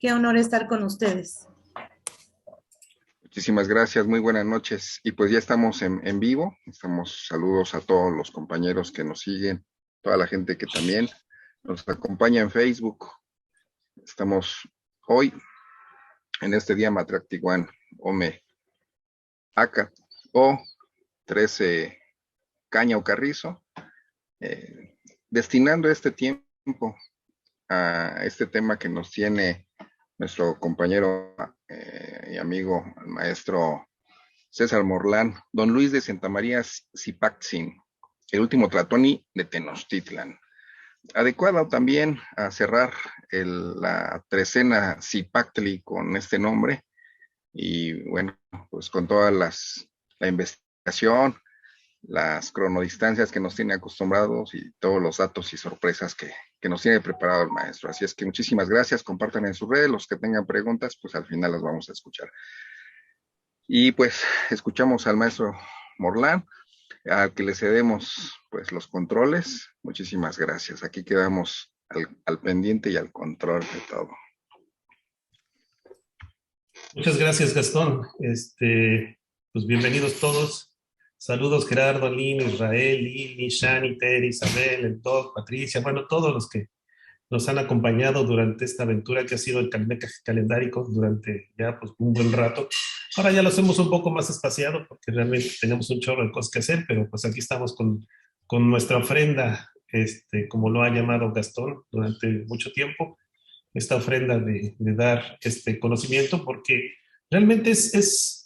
Qué honor estar con ustedes. Muchísimas gracias, muy buenas noches. Y pues ya estamos en vivo. Saludos a todos los compañeros que nos siguen, toda la gente que también nos acompaña en Facebook. Estamos hoy en este día Matractiguan Ome Aca o 13 Caña o Carrizo, destinando este tiempo a este tema que nos tiene nuestro compañero y amigo, el maestro César Morlán, don Luis de Santa María Zipaxin, el último Tlatoani de Tenochtitlan. Adecuado también a cerrar la trecena Zipactli con este nombre y bueno, pues con toda la investigación, las cronodistancias que nos tiene acostumbrados y todos los datos y sorpresas que nos tiene preparado el maestro. Así es que muchísimas gracias, compartan en sus redes, los que tengan preguntas, pues al final las vamos a escuchar. Y pues escuchamos al maestro Morlán, al que le cedemos pues los controles. Muchísimas gracias. Aquí quedamos al pendiente y al control de todo. Muchas gracias, Gastón. Pues bienvenidos todos. Saludos Gerardo, Lino, Israel, Lili, Shani, Ter, Isabel, El Toc, Patricia, bueno, todos los que nos han acompañado durante esta aventura que ha sido el calendárico durante ya pues un buen rato. Ahora ya lo hacemos un poco más espaciado porque realmente tenemos un chorro de cosas que hacer, pero pues aquí estamos con nuestra ofrenda, como lo ha llamado Gastón durante mucho tiempo, esta ofrenda de dar este conocimiento, porque realmente es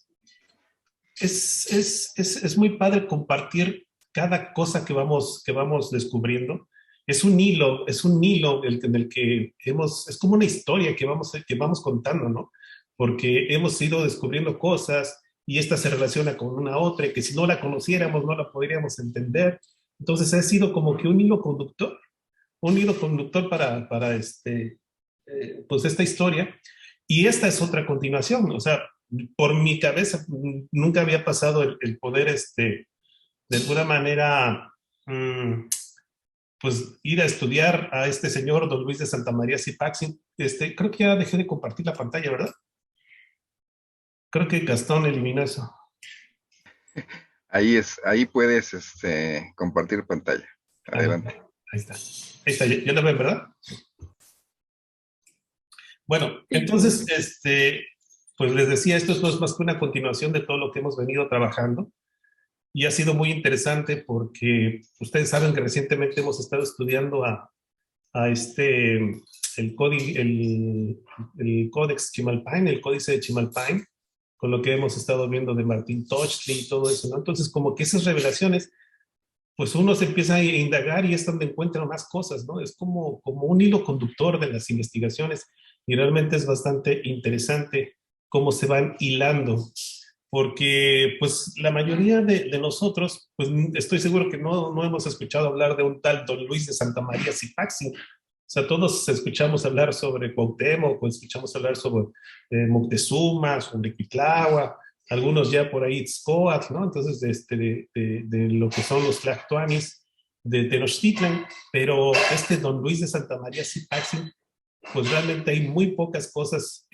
muy padre compartir cada cosa que vamos descubriendo. Es un hilo en el que es como una historia que vamos contando, ¿no? Porque hemos ido descubriendo cosas y esta se relaciona con una otra, que si no la conociéramos no la podríamos entender. Entonces ha sido como que un hilo conductor para pues esta historia. Y esta es otra continuación, o sea, por mi cabeza nunca había pasado el poder, de alguna manera, pues ir a estudiar a este señor, don Luis de Santa María Zipaxin. Creo que ya dejé de compartir la pantalla, ¿verdad? Creo que Gastón eliminó eso. Ahí puedes compartir pantalla. Adelante. Ahí está, ya la ven, ¿verdad? Bueno, entonces, pues les decía, esto es más que una continuación de todo lo que hemos venido trabajando y ha sido muy interesante porque ustedes saben que recientemente hemos estado estudiando el Códex Chimalpain, el Códice de Chimalpain, con lo que hemos estado viendo de Martín Tochtli y todo eso, ¿no? Entonces, como que esas revelaciones, pues uno se empieza a indagar y es donde encuentra más cosas, ¿no? Es como un hilo conductor de las investigaciones y realmente es bastante interesante cómo se van hilando, porque pues la mayoría de nosotros, pues estoy seguro que no hemos escuchado hablar de un tal don Luis de Santa María Zipaxin. O sea, todos escuchamos hablar sobre Cuauhtémoc, o escuchamos hablar sobre Moctezuma, sobre Cuitláhuac, algunos ya por ahí Tzcoatl, ¿no? Entonces, de lo que son los tlactoanis de Tenochtitlan, pero don Luis de Santa María Zipaxin, pues realmente hay muy pocas cosas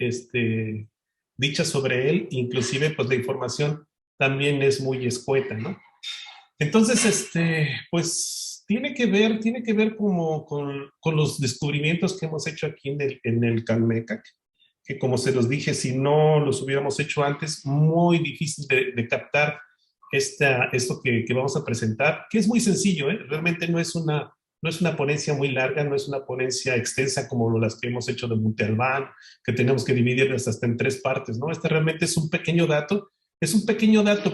dichas sobre él, inclusive pues la información también es muy escueta, ¿no? Entonces, pues tiene que ver como con los descubrimientos que hemos hecho aquí en el Calmecac, que como se los dije, si no los hubiéramos hecho antes, muy difícil de captar esto que vamos a presentar, que es muy sencillo, ¿eh? Realmente no es una ponencia muy larga, no es una ponencia extensa como las que hemos hecho de Montalbán, que tenemos que dividirlas hasta en 3 partes, ¿no? Realmente es un pequeño dato,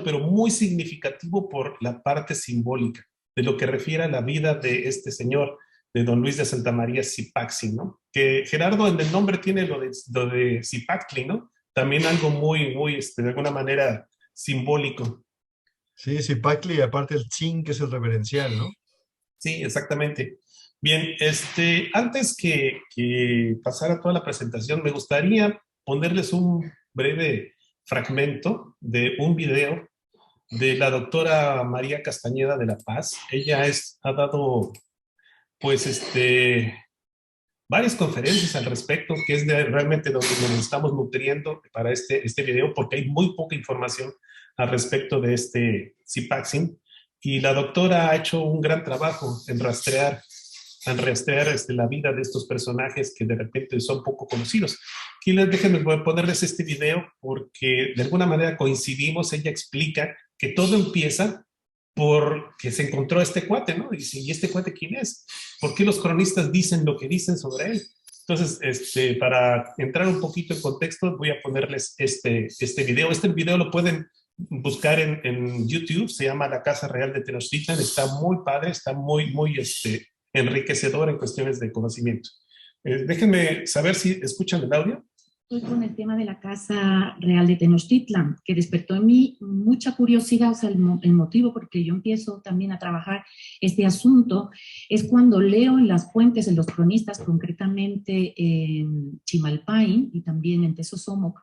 pero muy significativo por la parte simbólica de lo que refiere a la vida de este señor, de don Luis de Santa María Zipaxin, ¿no? Que Gerardo en el nombre tiene lo de Zipactli, ¿no? También algo muy, de alguna manera simbólico. Sí, Zipactli, aparte el Tzin, que es el reverencial, ¿no? Sí, exactamente. Bien, antes que pasara toda la presentación, me gustaría ponerles un breve fragmento de un video de la doctora María Castañeda de La Paz. Ella ha dado, pues, varias conferencias al respecto, que es realmente donde nos estamos nutriendo para este video, porque hay muy poca información al respecto de este Xipaxin. Y la doctora ha hecho un gran trabajo en rastrear la vida de estos personajes que de repente son poco conocidos. Aquí déjenme ponerles este video porque de alguna manera coincidimos. Ella explica que todo empieza porque se encontró este cuate, ¿no? Y dice, ¿y este cuate quién es? ¿Por qué los cronistas dicen lo que dicen sobre él? Entonces, para entrar un poquito en contexto, voy a ponerles este video. Este video lo pueden buscar en YouTube, se llama La Casa Real de Tenochtitlan. Está muy padre, está muy enriquecedor en cuestiones de conocimiento. Déjenme saber si escuchan el audio. Con el tema de la Casa Real de Tenochtitlan, que despertó en mí mucha curiosidad. O sea, el motivo por que yo empiezo también a trabajar este asunto es cuando leo en las fuentes, en los cronistas, concretamente en Chimalpain y también en Tezosomoc,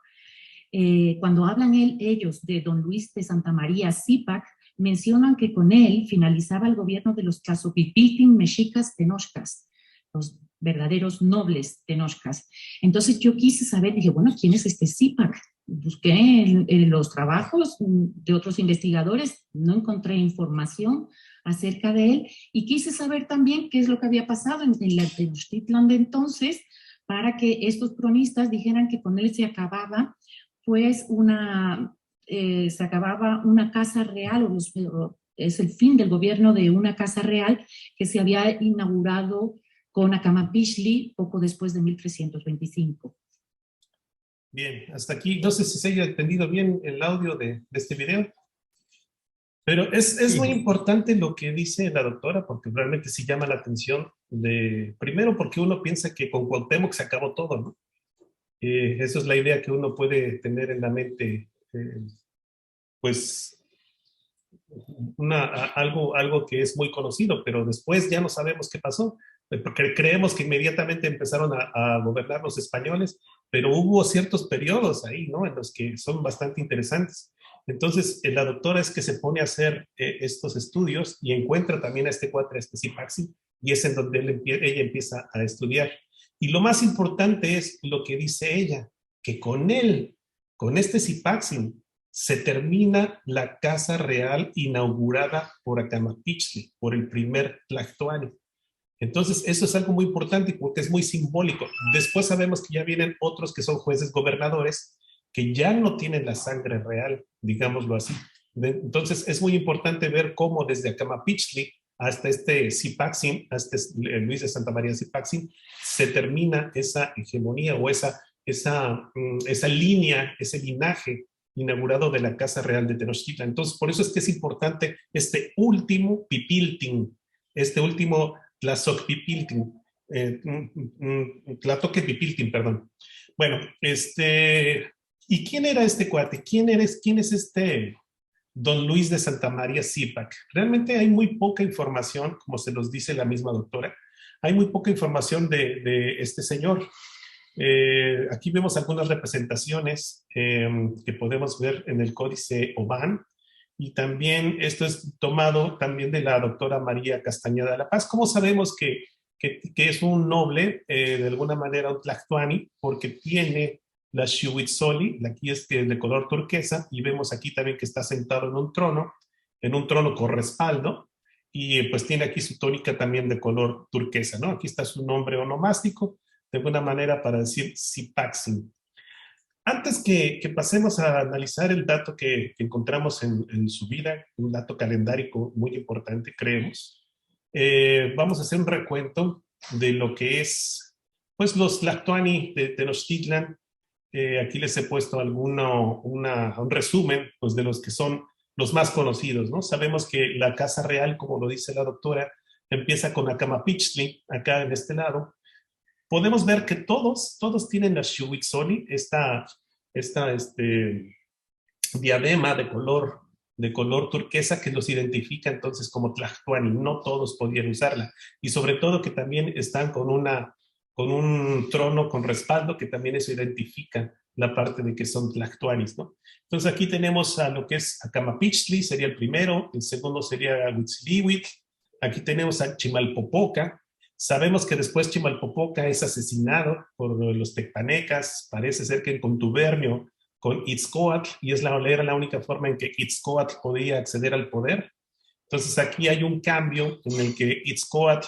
cuando hablan ellos de don Luis de Santa María Zipac, mencionan que con él finalizaba el gobierno de los Tlazopipiltin mexicas tenochcas, los verdaderos nobles tenochcas. Entonces yo quise saber, dije, bueno, ¿quién es este Zipac? Busqué en los trabajos de otros investigadores, no encontré información acerca de él y quise saber también qué es lo que había pasado en la Tenochtitlan de entonces para que estos cronistas dijeran que con él se acababa pues se acababa una casa real, es el fin del gobierno de una casa real que se había inaugurado con Acamapixtli poco después de 1325. Bien, hasta aquí. No sé si se haya entendido bien el audio de este video, pero es muy importante lo que dice la doctora, porque realmente sí llama la atención. Primero porque uno piensa que con Cuauhtémoc se acabó todo, ¿no? Esa es la idea que uno puede tener en la mente, pues algo que es muy conocido, pero después ya no sabemos qué pasó, porque creemos que inmediatamente empezaron a gobernar los españoles, pero hubo ciertos periodos ahí, ¿no? En los que son bastante interesantes. Entonces, la doctora es que se pone a hacer estos estudios y encuentra también a este cuate, a este Xipaxin, y es en donde ella empieza a estudiar. Y lo más importante es lo que dice ella, que con este Xipaxin, se termina la casa real inaugurada por Acamapixtli, por el primer Tlactoani. Entonces, eso es algo muy importante porque es muy simbólico. Después sabemos que ya vienen otros que son jueces gobernadores que ya no tienen la sangre real, digámoslo así. Entonces, es muy importante ver cómo desde Acamapixtli hasta este Xipaxin, hasta Luis de Santa María Xipaxin, se termina esa hegemonía o esa línea, ese linaje inaugurado de la Casa Real de Tenochtitlan. Entonces, por eso es que es importante este último Pipiltin, este último Tlazocpipiltin, Tlatoquepipiltin, perdón. Bueno, ¿y quién era este cuate? ¿Quién es este don Luis de Santa María Zipac? Realmente hay muy poca información, como se los dice la misma doctora, hay muy poca información de este señor. Aquí vemos algunas representaciones que podemos ver en el Códice Oban, y también esto es tomado también de la doctora María Castañeda de la Paz. ¿Cómo sabemos que es un noble, de alguna manera un Tlactoani? Porque tiene la Xiuhítzoli, aquí es de color turquesa, y vemos aquí también que está sentado en un trono con respaldo, y pues tiene aquí su túnica también de color turquesa, ¿no? Aquí está su nombre onomástico, de alguna manera para decir Xipaxin. Antes que pasemos a analizar el dato que encontramos en su vida, un dato calendárico muy importante, creemos, vamos a hacer un recuento de lo que es, pues, los Tlactoani de Tenochtitlan. Aquí les he puesto un resumen, pues, de los que son los más conocidos, ¿no? Sabemos que la Casa Real, como lo dice la doctora, empieza con Acamapixtli, acá en este lado. Podemos ver que todos tienen la Xiuhítzoli, esta diadema de color turquesa que los identifica entonces como Tlactoani. No todos podían usarla. Y sobre todo que también están con un trono con respaldo, que también eso identifica la parte de que son Tlactoanis, ¿no? Entonces aquí tenemos a lo que es Acamapixtli, sería el primero, el segundo sería Huitzilihuitl, aquí tenemos a Chimalpopoca, Sabemos que después Chimalpopoca es asesinado por los tecpanecas, parece ser que en contubernio con Itzcoatl, y era la única forma en que Itzcoatl podía acceder al poder. Entonces aquí hay un cambio en el que Itzcoatl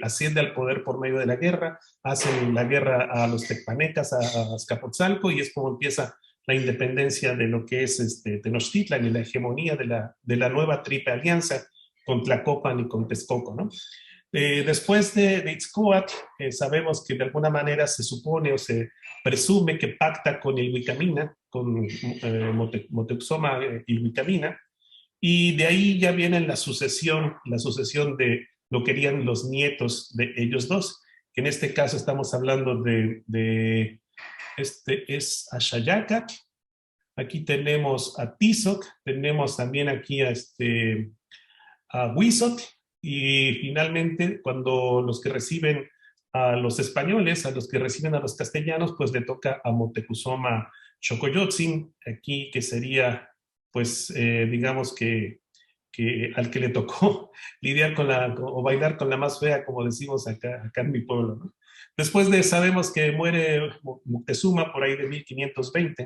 asciende al poder por medio de la guerra, hacen la guerra a los tecpanecas, a Azcapotzalco, y es como empieza la independencia de lo que es Tenochtitlan y la hegemonía de la nueva triple alianza con Tlacopan y con Texcoco, ¿no? Después de Itzcoatl, sabemos que de alguna manera se supone o se presume que pacta con el Wicamina, con Moctezuma y Wicamina, y de ahí ya viene la sucesión de lo que querían los nietos de ellos dos, que en este caso estamos hablando es Axayácatl, aquí tenemos a Tizoc, tenemos también aquí a Huizotl, y finalmente cuando los que reciben a los españoles, a los que reciben a los castellanos, pues le toca a Moctezuma Xocoyotzin, aquí que sería, pues, digamos que al que le tocó lidiar o bailar con la más fea, como decimos acá en mi pueblo, ¿no? Después sabemos que muere Moctezuma por ahí de 1520,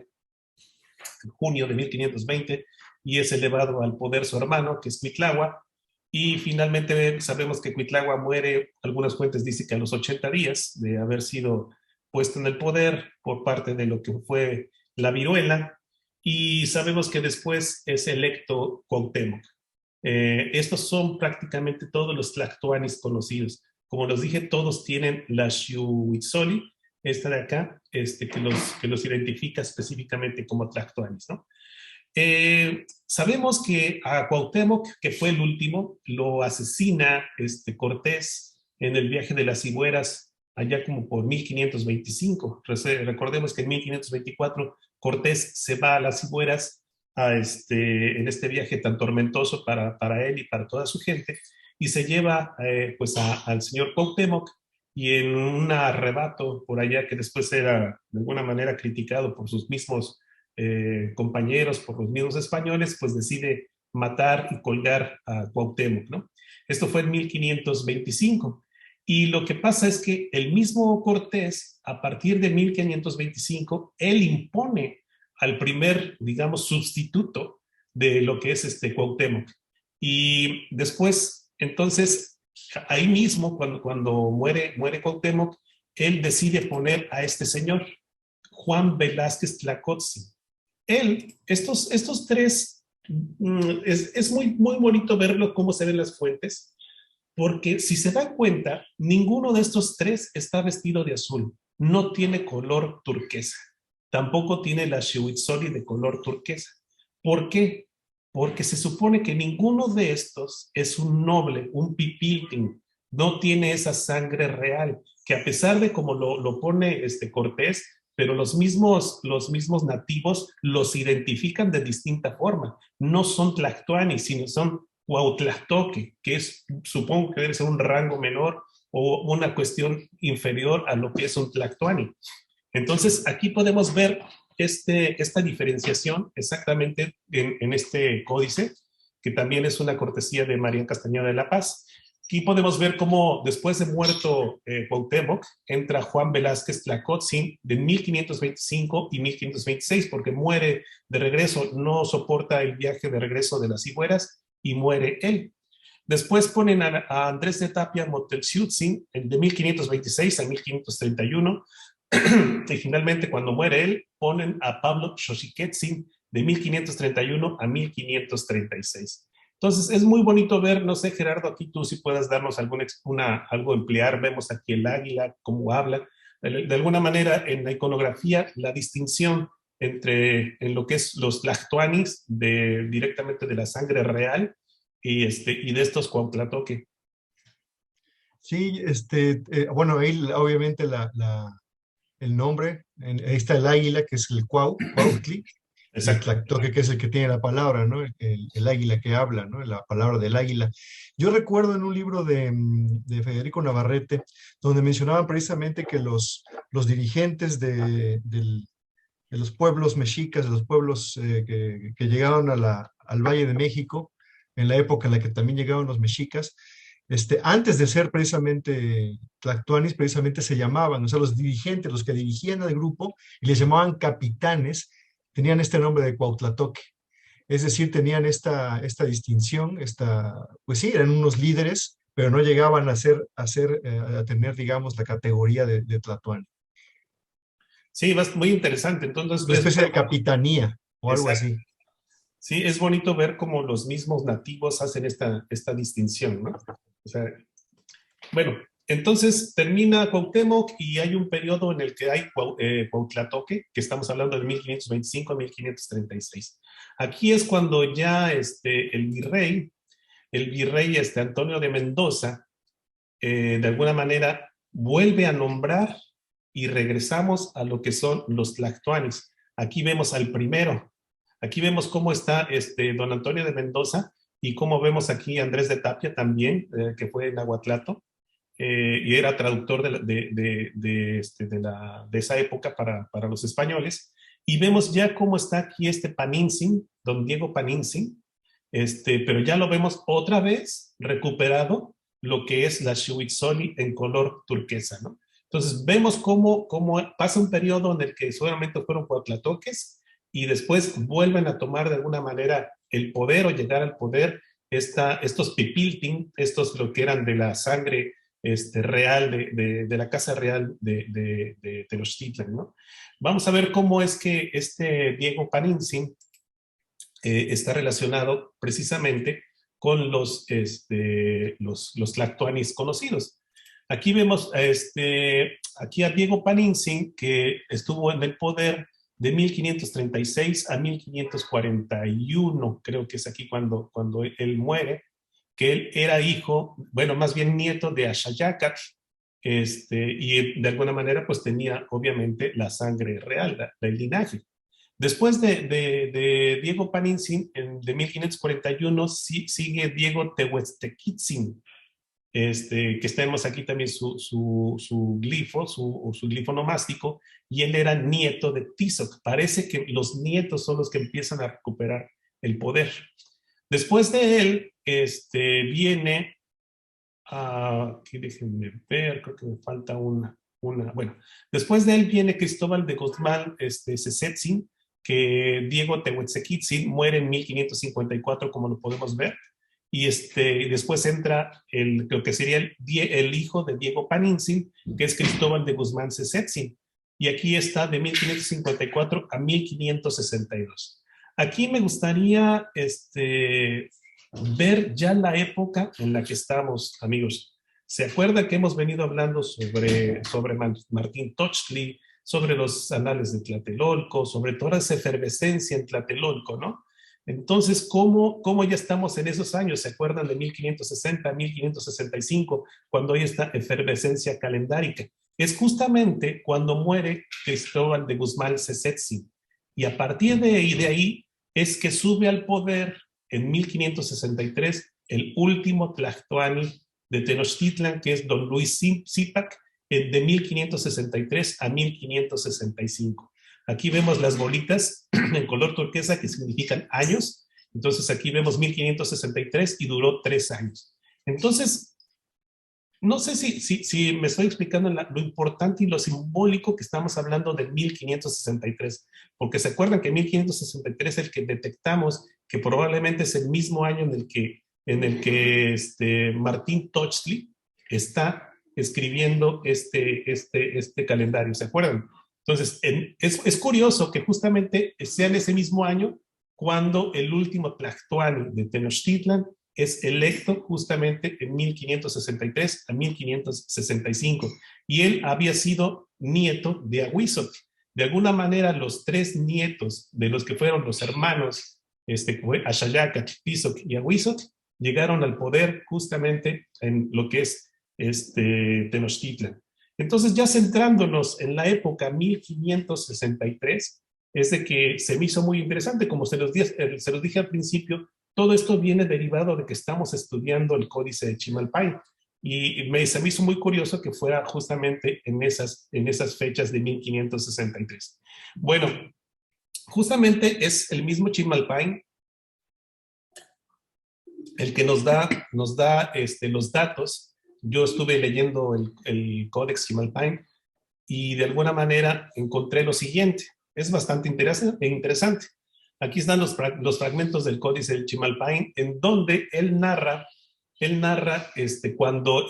en junio de 1520, y es elevado al poder su hermano, que es Cuitlahua, y finalmente sabemos que Cuitlahua muere, algunas fuentes dicen que a los 80 días de haber sido puesto en el poder por parte de lo que fue la viruela, y sabemos que después es electo Cuauhtémoc. Estos son prácticamente todos los tlactoanis conocidos. Como los dije, todos tienen la Xiuhuitzoli, esta de acá, que los identifica específicamente como tlactoanis, ¿no? Sabemos que a Cuauhtémoc, que fue el último, lo asesina Cortés en el viaje de las Cigüeras, allá como por 1525. Recordemos que en 1524 Cortés se va a las Cigüeras en este viaje tan tormentoso para él y para toda su gente, y se lleva pues al señor Cuauhtémoc, y en un arrebato por allá que después era de alguna manera criticado por sus mismos compañeros, por los mismos españoles, pues decide matar y colgar a Cuauhtémoc, ¿no? Esto fue en 1525. Y lo que pasa es que el mismo Cortés, a partir de 1525, él impone al primer, digamos, sustituto de lo que es Cuauhtémoc. Y después, entonces, ahí mismo, cuando muere Cuauhtémoc, él decide poner a este señor, Juan Velázquez Tlacotzin. Estos tres, es muy, muy bonito verlo cómo se ven las fuentes, porque si se dan cuenta, ninguno de estos tres está vestido de azul, no tiene color turquesa, tampoco tiene la Xiuhuitzoli de color turquesa. ¿Por qué? Porque se supone que ninguno de estos es un noble, un pipiltin, no tiene esa sangre real, que a pesar de como lo pone Cortés, pero los mismos nativos los identifican de distinta forma. No son tlactoani, sino son Cuauhtlastoque, que supongo que debe ser un rango menor o una cuestión inferior a lo que es un tlactoani. Entonces, aquí podemos ver esta diferenciación exactamente en este códice, que también es una cortesía de María Castañeda de la Paz. Aquí podemos ver cómo después de muerto Cuauhtémoc, entra Juan Velázquez Tlacotzin de 1525 y 1526, porque muere de regreso, no soporta el viaje de regreso de las Cigüeras y muere él. Después ponen a Andrés de Tapia Motelxiutzin de 1526 a 1531, y finalmente cuando muere él, ponen a Pablo Xochiquetzin de 1531 a 1536. Entonces, es muy bonito ver, no sé, Gerardo, aquí tú si puedas darnos algo emplear, vemos aquí el águila, cómo habla, de alguna manera en la iconografía, la distinción en lo que es los tlactoanis directamente de la sangre real y de estos Cuauhtlatoque. Sí, bueno, ahí obviamente el nombre, ahí está el águila, que es el Cuautli, el Tlactoque, que es el que tiene la palabra, ¿no? El águila que habla, ¿no? La palabra del águila. Yo recuerdo en un libro de Federico Navarrete, donde mencionaban precisamente que los dirigentes de los pueblos mexicas, de los pueblos que llegaban al Valle de México, en la época en la que también llegaban los mexicas, antes de ser precisamente tlactuanis, precisamente se llamaban, o sea, los dirigentes, los que dirigían al grupo, y les llamaban capitanes, tenían este nombre de Cuautlatoque. Es decir, tenían esta distinción, pues sí, eran unos líderes, pero no llegaban a a tener, digamos, la categoría de tlatoani. Sí, muy interesante. Entonces, Una especie de capitanía o algo exacto. así. Sí, es bonito ver cómo los mismos nativos hacen esta distinción, ¿no? O sea, bueno, entonces termina Cuauhtémoc y hay un periodo en el que hay Cuautlatoque, que estamos hablando de 1525 a 1536. Aquí es cuando ya el virrey Antonio de Mendoza, de alguna manera vuelve a nombrar y regresamos a lo que son los tlactuanis. Aquí vemos al primero. Aquí vemos cómo está don Antonio de Mendoza y cómo vemos aquí a Andrés de Tapia también, que fue en Nahuatlato, y era traductor de esa época para los españoles. Y vemos ya cómo está aquí Panintzin, don Diego Panintzin, pero ya lo vemos otra vez recuperado lo que es la Xiuhixoli en color turquesa, ¿no? Entonces vemos cómo pasa un periodo en el que solamente fueron cuautlatoques y después vuelven a tomar de alguna manera el poder o llegar al poder estos pipiltin, estos lo que eran de la sangre real, de la casa real de Tenochtitlan, ¿no? Vamos a ver cómo es que Diego Panintzin está relacionado precisamente con los tlactuanis conocidos. Aquí vemos aquí a Diego Panintzin, que estuvo en el poder de 1536 a 1541, creo que es aquí cuando él muere, que él era hijo, bueno, más bien nieto de Axayácatl, y de alguna manera pues tenía obviamente la sangre real, el linaje. Después de Diego Panintzin, de 1541, sigue Diego Tehuestequitzin, que tenemos aquí también su glifo, su glifo nomástico, y él era nieto de Tizoc. Parece que los nietos son los que empiezan a recuperar el poder. Después de él, viene, aquí déjenme ver, creo que me falta una. Bueno, después de él viene Cristóbal de Guzmán Cesetzin, que Diego Tehuetzequitzin muere en 1554, como lo podemos ver, y después entra lo que sería el hijo de Diego Panintzin, que es Cristóbal de Guzmán Cesetzin, y aquí está de 1554 a 1562. Aquí me gustaría ver ya la época en la que estamos, amigos. ¿Se acuerdan que hemos venido hablando sobre Martín Tochtli, sobre los anales de Tlatelolco, sobre toda esa efervescencia en Tlatelolco, ¿no? Entonces, ¿cómo ya estamos en esos años? ¿Se acuerdan de 1560, 1565, cuando hay esta efervescencia calendárica? Es justamente cuando muere Cristóbal de Guzmán Cesetzin. Y a partir de ahí es que sube al poder en 1563 el último tlactuani de Tenochtitlan, que es don Luis Zipac, de 1563 a 1565. Aquí vemos las bolitas en color turquesa que significan años. Entonces aquí vemos 1563 y duró 3 años. Entonces, no sé si me estoy explicando lo importante y lo simbólico que estamos hablando de 1563, porque se acuerdan que 1563 es el que detectamos que probablemente es el mismo año en el que Martín Tochtli está escribiendo este calendario, ¿se acuerdan? Entonces, es curioso que justamente sea en ese mismo año cuando el último tlactuani de Tenochtitlan es electo justamente en 1563 a 1565. Y él había sido nieto de Ahuizotl. De alguna manera, los 3 nietos de los que fueron los hermanos, Axayácatl, Tizoc y Ahuizotl, llegaron al poder justamente en lo que es Tenochtitlan. Entonces, ya centrándonos en la época 1563, es de que se me hizo muy interesante, como se los dije al principio, todo esto viene derivado de que estamos estudiando el Códice de Chimalpay, y se me hizo muy curioso que fuera justamente en esas fechas de 1563. Bueno, justamente es el mismo Chimalpay el que nos da los datos. Yo estuve leyendo el Codex Chimalpain y de alguna manera encontré lo siguiente. Es bastante interesante. Aquí están los fragmentos del Códice del Chimalpain, en donde él narra cuando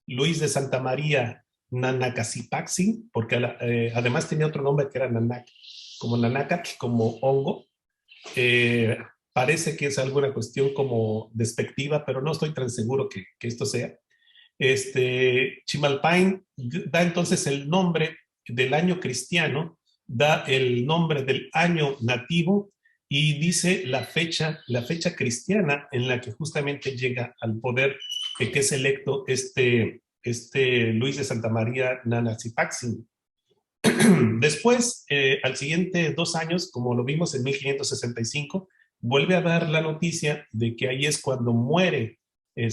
Luis de Santa María Nanacasipaxin, porque además tenía otro nombre que era Nanac, como Nanacat, como hongo. Parece que es alguna cuestión como despectiva, pero no estoy tan seguro que esto sea. Chimalpain da entonces el nombre del año cristiano, da el nombre del año nativo y dice la fecha cristiana en la que justamente llega al poder, que es electo Luis de Santa María Nanacasipaxin. Después, al siguiente 2 años, como lo vimos en 1565, vuelve a dar la noticia de que ahí es cuando muere don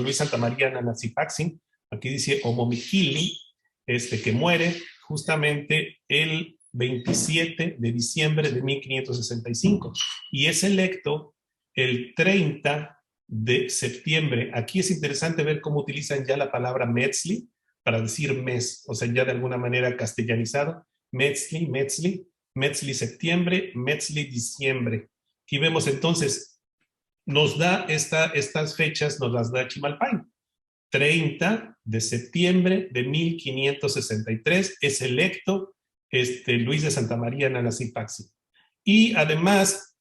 Luis Santa María Nanacasipaxin. Aquí dice Omomiquili, que muere justamente el 27 de diciembre de 1565 y es electo el 30 de septiembre. Aquí es interesante ver cómo utilizan ya la palabra Metzli para decir mes, o sea, ya de alguna manera castellanizado. Metzli septiembre, Metzli diciembre. Aquí vemos entonces, nos da estas fechas, nos las da Chimalpain. 30 de septiembre de 1563 es electo Luis de Santa María Nanacasipaxin. Y además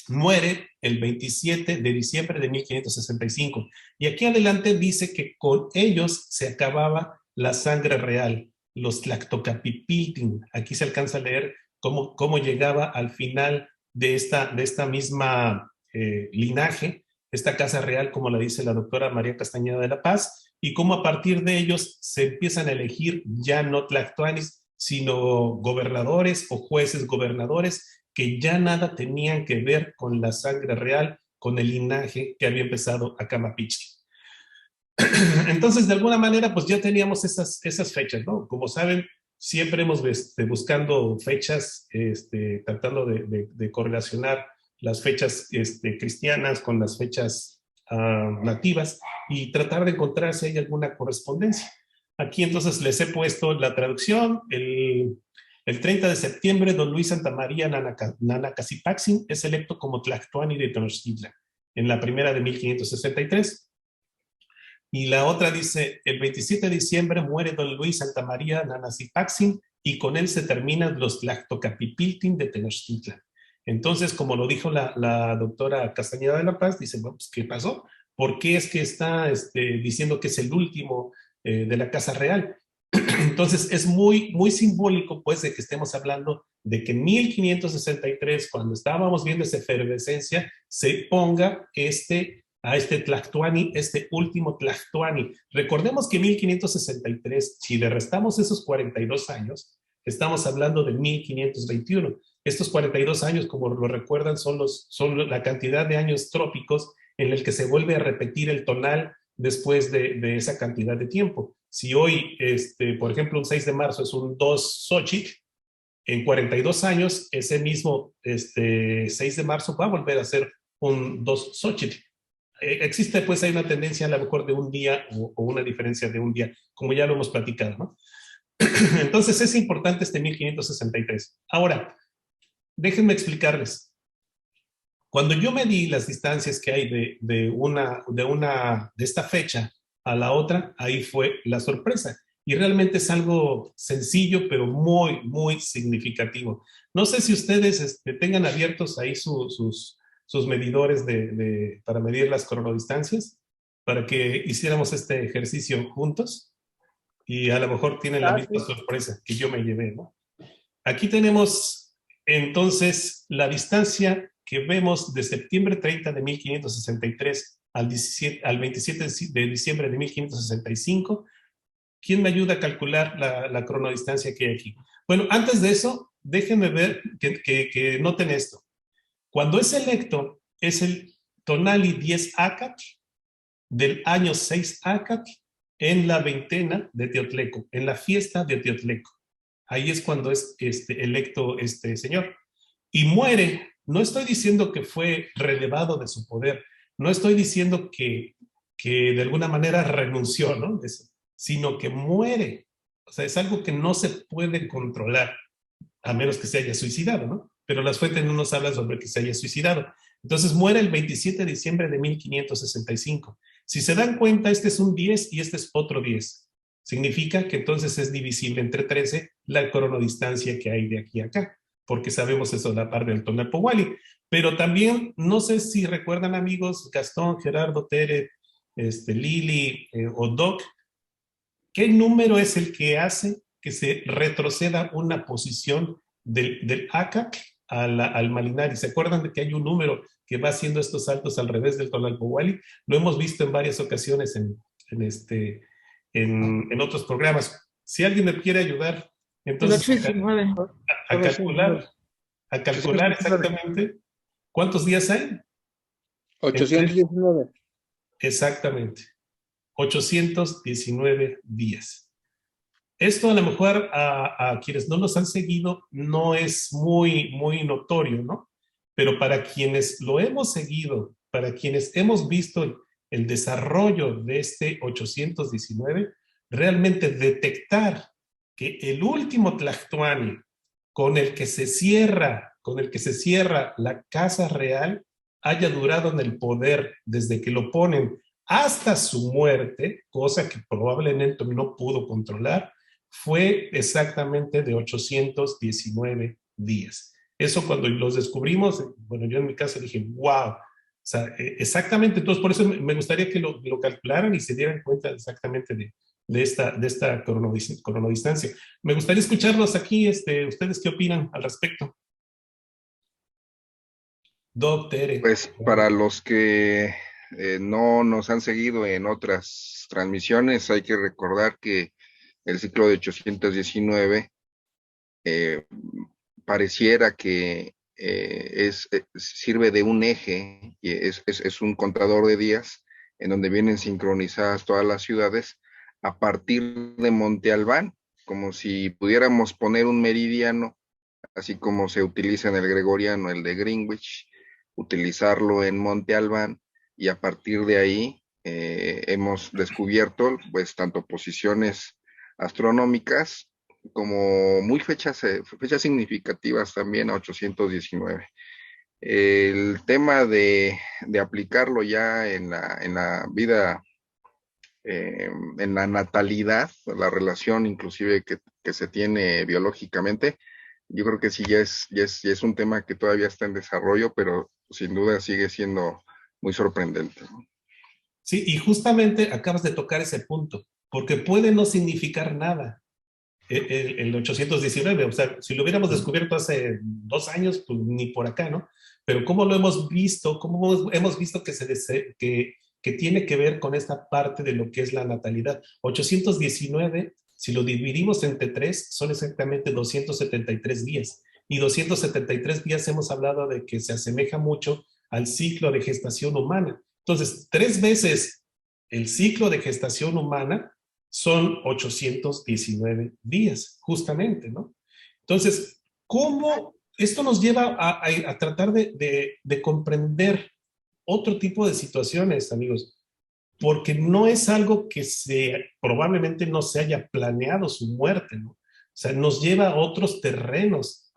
muere el 27 de diciembre de 1565. Y aquí adelante dice que con ellos se acababa la sangre real, los Tlactocapipiltin. Aquí se alcanza a leer cómo llegaba al final de esta misma linaje, esta casa real, como la dice la doctora María Castañeda de la Paz, y cómo a partir de ellos se empiezan a elegir ya no tlactoanis, sino gobernadores o jueces gobernadores que ya nada tenían que ver con la sangre real, con el linaje que había empezado a Camapichtla. Entonces, de alguna manera, pues ya teníamos esas fechas, ¿no? Como saben, siempre hemos buscando fechas, tratando de correlacionar las fechas cristianas con las fechas nativas y tratar de encontrar si hay alguna correspondencia. Aquí entonces les he puesto la traducción. El 30 de septiembre, don Luis Santa María Nanacasipaxin es electo como Tlactoani de Tenochtitlan, en la primera de 1563. Y la otra dice, el 27 de diciembre muere don Luis Santa María Nanacasipaxin y con él se terminan los Tlactocapipiltin de Tenochtitlan. Entonces, como lo dijo la doctora Castañeda de la Paz, dice, bueno, pues, ¿qué pasó? ¿Por qué es que está diciendo que es el último de la Casa Real? Entonces, es muy, muy simbólico, pues, de que estemos hablando de que en 1563, cuando estábamos viendo esa efervescencia, se ponga a este Tlactoani, este último Tlactoani. Recordemos que 1563, si le restamos esos 42 años, estamos hablando de 1521. Estos 42 años, como lo recuerdan, son la cantidad de años trópicos en el que se vuelve a repetir el tonal después de esa cantidad de tiempo. Si hoy, por ejemplo, un 6 de marzo es un 2 Xochitl, en 42 años, ese mismo 6 de marzo va a volver a ser un 2 Xochitl. Existe, pues, hay una tendencia a lo mejor de un día o una diferencia de un día, como ya lo hemos platicado, ¿no? Entonces, es importante 1563. Ahora, déjenme explicarles. Cuando yo medí las distancias que hay de esta fecha a la otra, ahí fue la sorpresa. Y realmente es algo sencillo, pero muy, muy significativo. No sé si ustedes tengan abiertos ahí sus medidores para medir las cronodistancias, para que hiciéramos este ejercicio juntos. Y a lo mejor tienen la misma sorpresa que yo me llevé, ¿no? Aquí tenemos entonces la distancia que vemos de septiembre 30 de 1563 al 27 de diciembre de 1565. ¿Quién me ayuda a calcular la cronodistancia que hay aquí? Bueno, antes de eso, déjenme ver que noten esto. Cuando es electo, es el Tonali 10 Acatl del año 6 Acatl en la veintena de Teotleco, en la fiesta de Teotleco. Ahí es cuando es electo este señor. Y muere no estoy diciendo que fue relevado de su poder, no estoy diciendo que de alguna manera renunció, ¿no? Sino que muere. O sea, es algo que no se puede controlar, a menos que se haya suicidado, ¿no? Pero las fuentes no nos hablan sobre que se haya suicidado. Entonces muere el 27 de diciembre de 1565. Si se dan cuenta, este es un 10 y este es otro 10. Significa que entonces es divisible entre 13 la cronodistancia que hay de aquí a acá, porque sabemos eso de la parte del Tonalpohualli. Pero también, no sé si recuerdan, amigos, Gastón, Gerardo, Tere, Lili o Doc, ¿qué número es el que hace que se retroceda una posición del ACAC al Malinari? ¿Se acuerdan de que hay un número que va haciendo estos saltos al revés del Tonalpohualli? Lo hemos visto en varias ocasiones en otros programas. Si alguien me quiere ayudar, entonces a calcular exactamente cuántos días hay. 819. Exactamente. 819 días. Esto a lo mejor a quienes no nos han seguido no es muy notorio, ¿no? Pero para quienes lo hemos seguido, para quienes hemos visto el desarrollo de este 819, realmente detectar que el último Tlactuani con el que se cierra la Casa Real haya durado en el poder desde que lo ponen hasta su muerte, cosa que probablemente no pudo controlar, fue exactamente de 819 días. Eso cuando los descubrimos, bueno, yo en mi caso dije, wow, o sea, exactamente, entonces por eso me gustaría que lo calcularan y se dieran cuenta exactamente de esta cronodistancia. Me gustaría escucharlos aquí, ¿ustedes qué opinan al respecto? Doc, Tere. Pues para los que no nos han seguido en otras transmisiones, hay que recordar que el ciclo de 819 pareciera que sirve de un eje, y es un contador de días en donde vienen sincronizadas todas las ciudades a partir de Monte Albán, como si pudiéramos poner un meridiano, así como se utiliza en el gregoriano, el de Greenwich, utilizarlo en Monte Albán, y a partir de ahí hemos descubierto pues tanto posiciones astronómicas como muy fechas significativas también a 819. El tema de aplicarlo ya en la vida, en la natalidad, la relación inclusive que se tiene biológicamente, yo creo que sí ya es un tema que todavía está en desarrollo, pero sin duda sigue siendo muy sorprendente, ¿no? Sí, y justamente acabas de tocar ese punto, porque puede no significar nada el 819, o sea, si lo hubiéramos descubierto hace 2 años, pues ni por acá, ¿no? Pero ¿cómo lo hemos visto? ¿Cómo hemos visto que tiene que ver con esta parte de lo que es la natalidad? 819, si lo dividimos entre 3, son exactamente 273 días. Y 273 días hemos hablado de que se asemeja mucho al ciclo de gestación humana. Entonces, 3 veces el ciclo de gestación humana son 819 días, justamente, ¿no? Entonces, ¿cómo esto nos lleva a tratar de comprender otro tipo de situaciones, amigos? Porque no es algo que probablemente no se haya planeado su muerte, ¿no? O sea, nos lleva a otros terrenos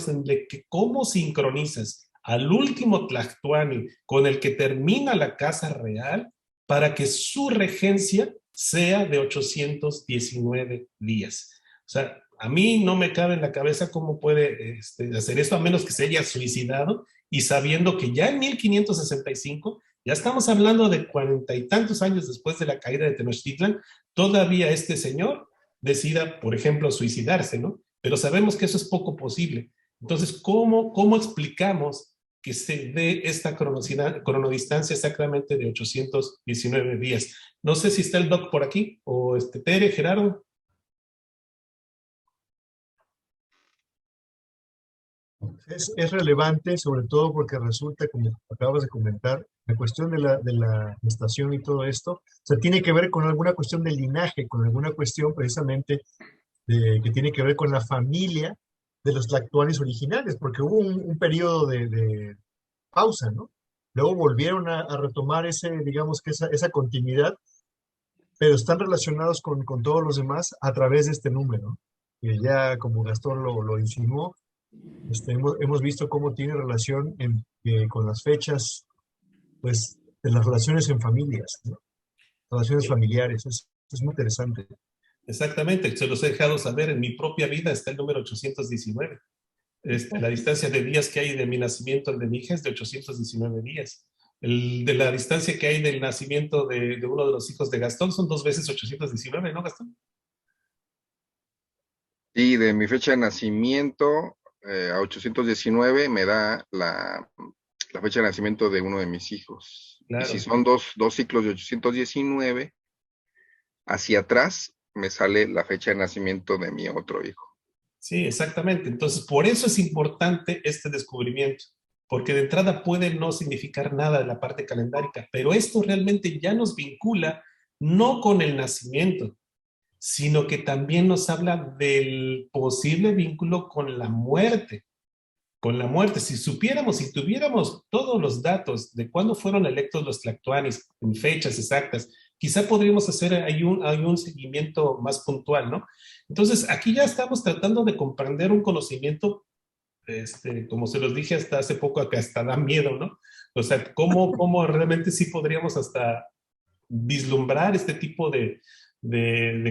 en de que cómo sincronizas al último Tlactuani con el que termina la Casa Real para que su regencia sea de 819 días. O sea, a mí no me cabe en la cabeza cómo puede hacer esto, a menos que se haya suicidado, y sabiendo que ya en 1565, ya estamos hablando de 40 y tantos años después de la caída de Tenochtitlan, todavía este señor decida, por ejemplo, suicidarse, ¿no? Pero sabemos que eso es poco posible. Entonces, ¿cómo explicamos que se dé esta cronodistancia exactamente de 819 días? No sé si está el Doc por aquí, o Tere, Gerardo. Es relevante, sobre todo porque resulta, como acabas de comentar, la cuestión de la gestación y todo esto, o sea, tiene que ver con alguna cuestión del linaje, con alguna cuestión precisamente que tiene que ver con la familia de los Tlactuanis originales, porque hubo un periodo de pausa, ¿no? Luego volvieron a retomar digamos que esa continuidad, pero están relacionados con todos los demás a través de este número, ¿no? Que ya como Gastón lo insinuó, hemos visto cómo tiene relación con las fechas, pues, de las relaciones en familias, ¿no? Relaciones familiares, es muy interesante. Exactamente, se los he dejado saber, en mi propia vida está el número 819. La distancia de días que hay de mi nacimiento al de mi hija es de 819 días. De la distancia que hay del nacimiento de uno de los hijos de Gastón son 2 veces 819, ¿no, Gastón? Y de mi fecha de nacimiento a 819 me da la fecha de nacimiento de uno de mis hijos. Claro. Y si son dos ciclos de 819, hacia atrás me sale la fecha de nacimiento de mi otro hijo. Sí, exactamente. Entonces, por eso es importante este descubrimiento, porque de entrada puede no significar nada de la parte calendárica, pero esto realmente ya nos vincula no con el nacimiento, sino que también nos habla del posible vínculo con la muerte. Con la muerte, si supiéramos, si tuviéramos todos los datos de cuándo fueron electos los Tlactuanis en fechas exactas, quizá podríamos hacer ahí un seguimiento más puntual, ¿no? Entonces, aquí ya estamos tratando de comprender un conocimiento, como se los dije hasta hace poco, que hasta da miedo, ¿no? O sea, cómo realmente sí podríamos hasta vislumbrar este tipo de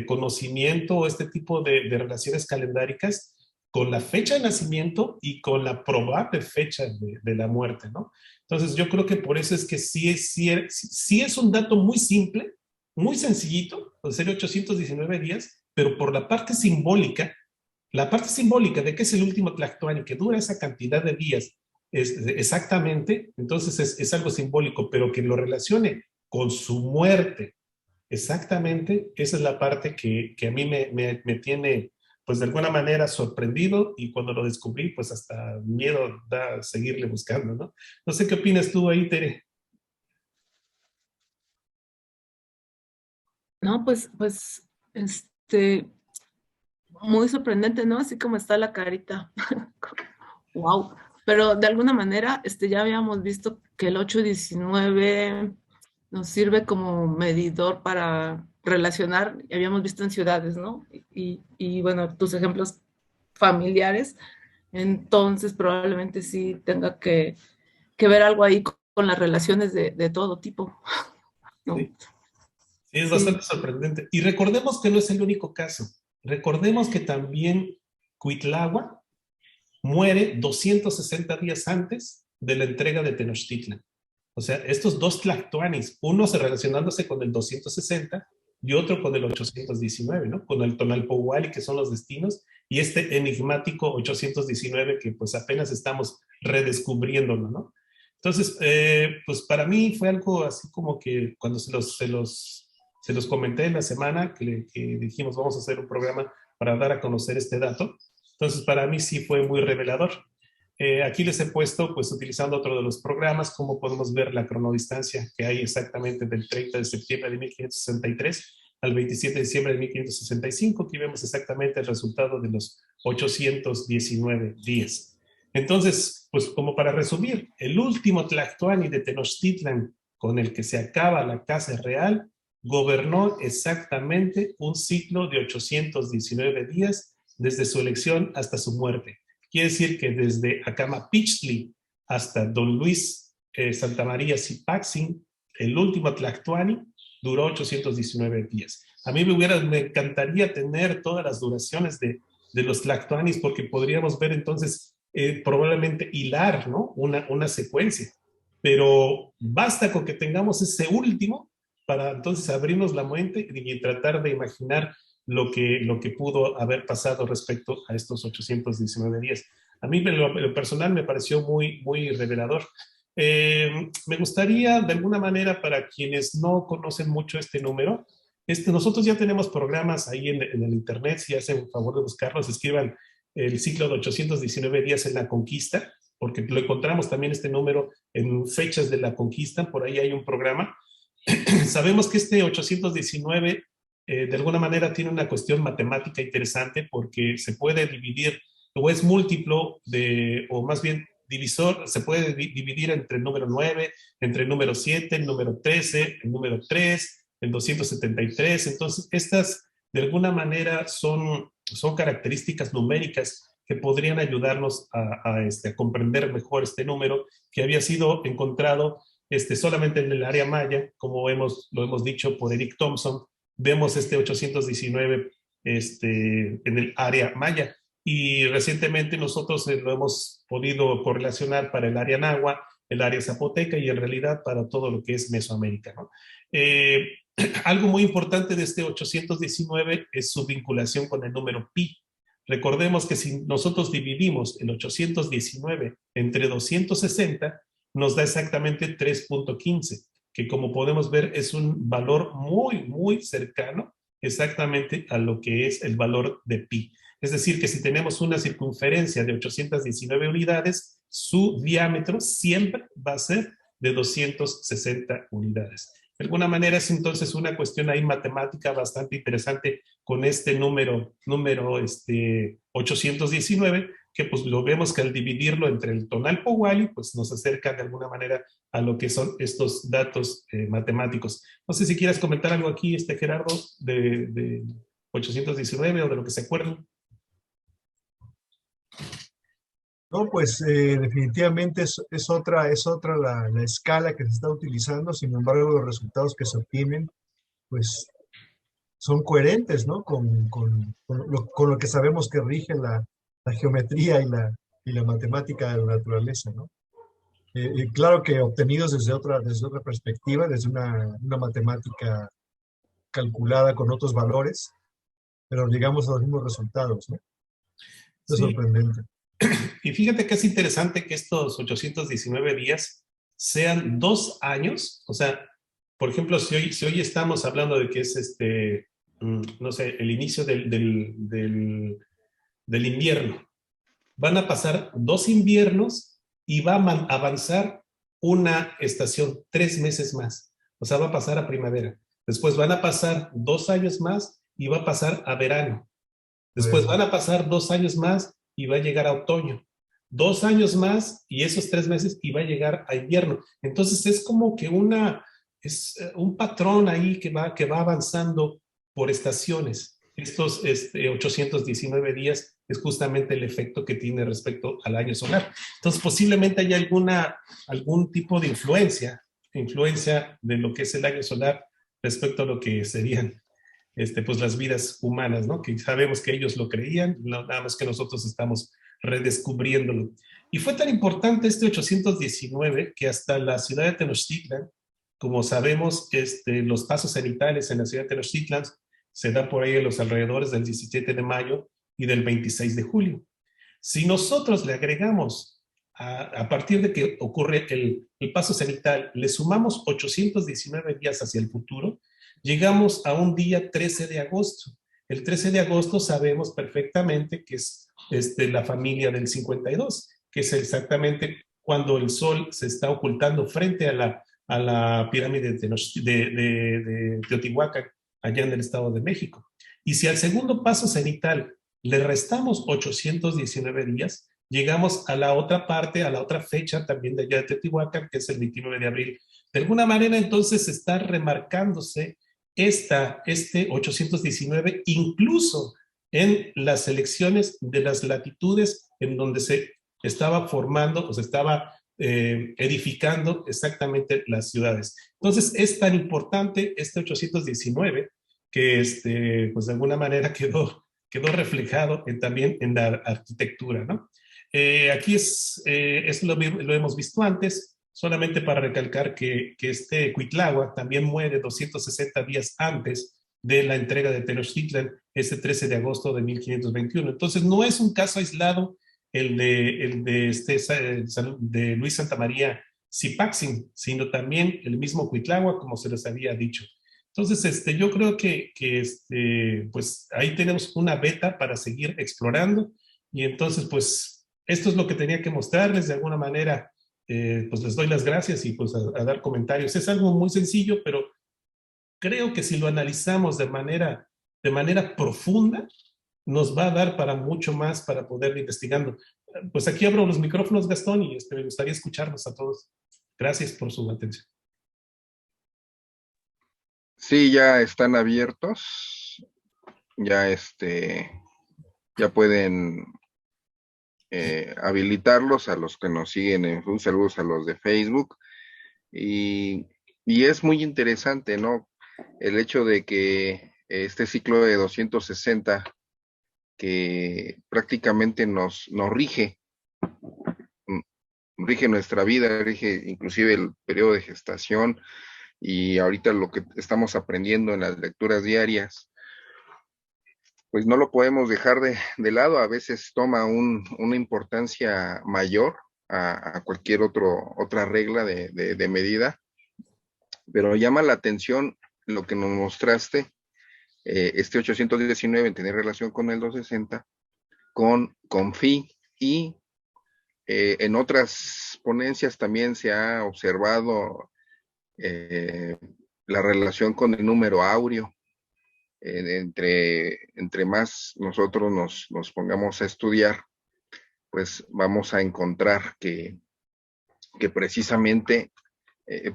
conocimiento o este tipo de relaciones calendáricas con la fecha de nacimiento y con la probable fecha de la muerte, ¿no? Entonces yo creo que por eso es que sí es un dato muy simple, muy sencillito, sería 819 días, pero por la parte simbólica de que es el último Tlactuani, que dura esa cantidad de días exactamente, entonces es algo simbólico, pero que lo relacione con su muerte exactamente, esa es la parte que a mí me tiene, pues de alguna manera sorprendido, y cuando lo descubrí, pues hasta miedo da seguirle buscando, ¿no? No sé qué opinas tú ahí, Tere. No, pues, muy sorprendente, ¿no? Así como está la carita. Wow. Pero de alguna manera, ya habíamos visto que el 819 nos sirve como medidor para relacionar, habíamos visto en ciudades, ¿no? Y bueno, tus ejemplos familiares, entonces probablemente sí tenga que ver algo ahí con las relaciones de todo tipo, ¿no? Sí. Sí, es bastante sorprendente. Y recordemos que no es el único caso. Recordemos que también Cuitlahua muere 260 días antes de la entrega de Tenochtitlan. O sea, estos dos Tlactuanis, uno relacionándose con el 260 y otro con el 819, ¿no? Con el Tonalpohualli, que son los destinos, y este enigmático 819 que pues apenas estamos redescubriéndolo, ¿no? Entonces, pues para mí fue algo así como que cuando se los comenté en la semana, que dijimos vamos a hacer un programa para dar a conocer este dato. Entonces, para mí sí fue muy revelador. Aquí les he puesto, pues utilizando otro de los programas, cómo podemos ver la cronodistancia que hay exactamente del 30 de septiembre de 1563 al 27 de diciembre de 1565. Aquí vemos exactamente el resultado de los 819 días. Entonces, pues como para resumir, el último Tlactuani de Tenochtitlan con el que se acaba la Casa Real gobernó exactamente un ciclo de 819 días desde su elección hasta su muerte. Quiere decir que desde Acamapichtli hasta Don Luis Santa María Zipaxin, el último Tlactuani, duró 819 días. A mí me encantaría tener todas las duraciones de los Tlactuanis, porque podríamos ver entonces probablemente hilar, ¿no? una secuencia. Pero basta con que tengamos ese último para entonces abrirnos la mente y tratar de imaginar lo que pudo haber pasado respecto a estos 819 días. A mí, en lo personal, me pareció muy, muy revelador. Me gustaría, de alguna manera, para quienes no conocen mucho este número, nosotros ya tenemos programas ahí en el internet. Si hacen el favor de buscarlos, escriban el ciclo de 819 días en la conquista, porque lo encontramos también este número en fechas de la conquista. Por ahí hay un programa. Sabemos que este 819 de alguna manera tiene una cuestión matemática interesante, porque se puede dividir o es múltiplo de, o más bien divisor, se puede dividir entre el número 9, entre el número 7, el número 13, el número 3, el 273. Entonces, estas de alguna manera son características numéricas que podrían ayudarnos a comprender mejor este número que había sido encontrado solamente en el área maya, como lo hemos dicho por Eric Thompson. Vemos 819 en el área maya, y recientemente nosotros lo hemos podido correlacionar para el área náhuatl, el área zapoteca y en realidad para todo lo que es Mesoamérica, ¿no? Algo muy importante de 819 es su vinculación con el número pi. Recordemos que si nosotros dividimos el 819 entre 260, nos da exactamente 3.15, que como podemos ver es un valor muy, muy cercano exactamente a lo que es el valor de pi. Es decir, que si tenemos una circunferencia de 819 unidades, su diámetro siempre va a ser de 260 unidades. De alguna manera es entonces una cuestión ahí matemática bastante interesante con este número 819, que pues lo vemos que al dividirlo entre el tonal Powali, pues nos acerca de alguna manera a lo que son estos datos matemáticos. No sé si quieras comentar algo aquí, Gerardo, de 819 o de lo que se acuerdan. No, pues definitivamente es otra la escala que se está utilizando. Sin embargo, los resultados que se obtienen, pues son coherentes, ¿no? Con lo que sabemos que rige la geometría y la matemática de la naturaleza, ¿no? Claro que obtenidos desde otra perspectiva, desde una matemática calculada con otros valores, pero llegamos a los mismos resultados, ¿no? Es sorprendente. Y fíjate que es interesante que estos 819 días sean 2 años. O sea, por ejemplo, si hoy estamos hablando de que es no sé, el inicio del invierno, van a pasar 2 inviernos y va a avanzar una estación 3 meses más. O sea, va a pasar a primavera. Después van a pasar 2 años más y va a pasar a verano. Después van a pasar 2 años más y va a llegar a otoño. 2 años más y esos 3 meses y va a llegar a invierno. Entonces es como que es un patrón ahí que va avanzando por estaciones. Estos 819 días es justamente el efecto que tiene respecto al año solar. Entonces posiblemente haya algún tipo de influencia de lo que es el año solar respecto a lo que serían pues las vidas humanas, ¿no? Que sabemos que ellos lo creían, nada más que nosotros estamos redescubriéndolo. Y fue tan importante 819 que hasta la ciudad de Tenochtitlan, como sabemos, los pasos cenitales en la ciudad de Tenochtitlan se dan por ahí en los alrededores del 17 de mayo y del 26 de julio. Si nosotros le agregamos, a partir de que ocurre el paso cenital, le sumamos 819 días hacia el futuro, llegamos a un día 13 de agosto. El 13 de agosto sabemos perfectamente que es la familia del 52, que es exactamente cuando el sol se está ocultando frente a la pirámide de Teotihuacán, allá en el Estado de México. Y si al segundo paso cenital le restamos 819 días, llegamos a la otra parte, a la otra fecha también de allá de Teotihuacán, que es el 29 de abril. De alguna manera, entonces, está remarcándose este 819, incluso en las selecciones de las latitudes en donde se estaba formando o se estaba edificando exactamente las ciudades. Entonces, es tan importante 819 que pues de alguna manera quedó reflejado también en la arquitectura, ¿no? Aquí esto lo hemos visto antes, solamente para recalcar que Cuitláhuac también muere 260 días antes de la entrega de Tenochtitlan, 13 de agosto de 1521. Entonces, no es un caso aislado el de Luis Santamaría Zipaxin, sino también el mismo Cuitláhuac, como se les había dicho. Entonces, yo creo que pues ahí tenemos una beta para seguir explorando, y entonces, pues, esto es lo que tenía que mostrarles. De alguna manera, pues les doy las gracias y pues a dar comentarios. Es algo muy sencillo, pero creo que si lo analizamos de manera profunda, nos va a dar para mucho más para poder ir investigando. Pues aquí abro los micrófonos, Gastón, y me gustaría escucharlos a todos. Gracias por su atención. Sí, ya están abiertos. Ya ya pueden habilitarlos a los que nos siguen en Facebook. Saludos a los de Facebook. Y es muy interesante, ¿no? El hecho de que este ciclo de 260 que prácticamente nos rige nuestra vida, rige inclusive el periodo de gestación y ahorita lo que estamos aprendiendo en las lecturas diarias, pues no lo podemos dejar de lado, a veces toma una importancia mayor a cualquier otra regla de medida, pero llama la atención lo que nos mostraste, este 819 en tener relación con el 260, con Phi, y en otras ponencias también se ha observado la relación con el número áureo. Entre más nosotros nos pongamos a estudiar, pues vamos a encontrar que precisamente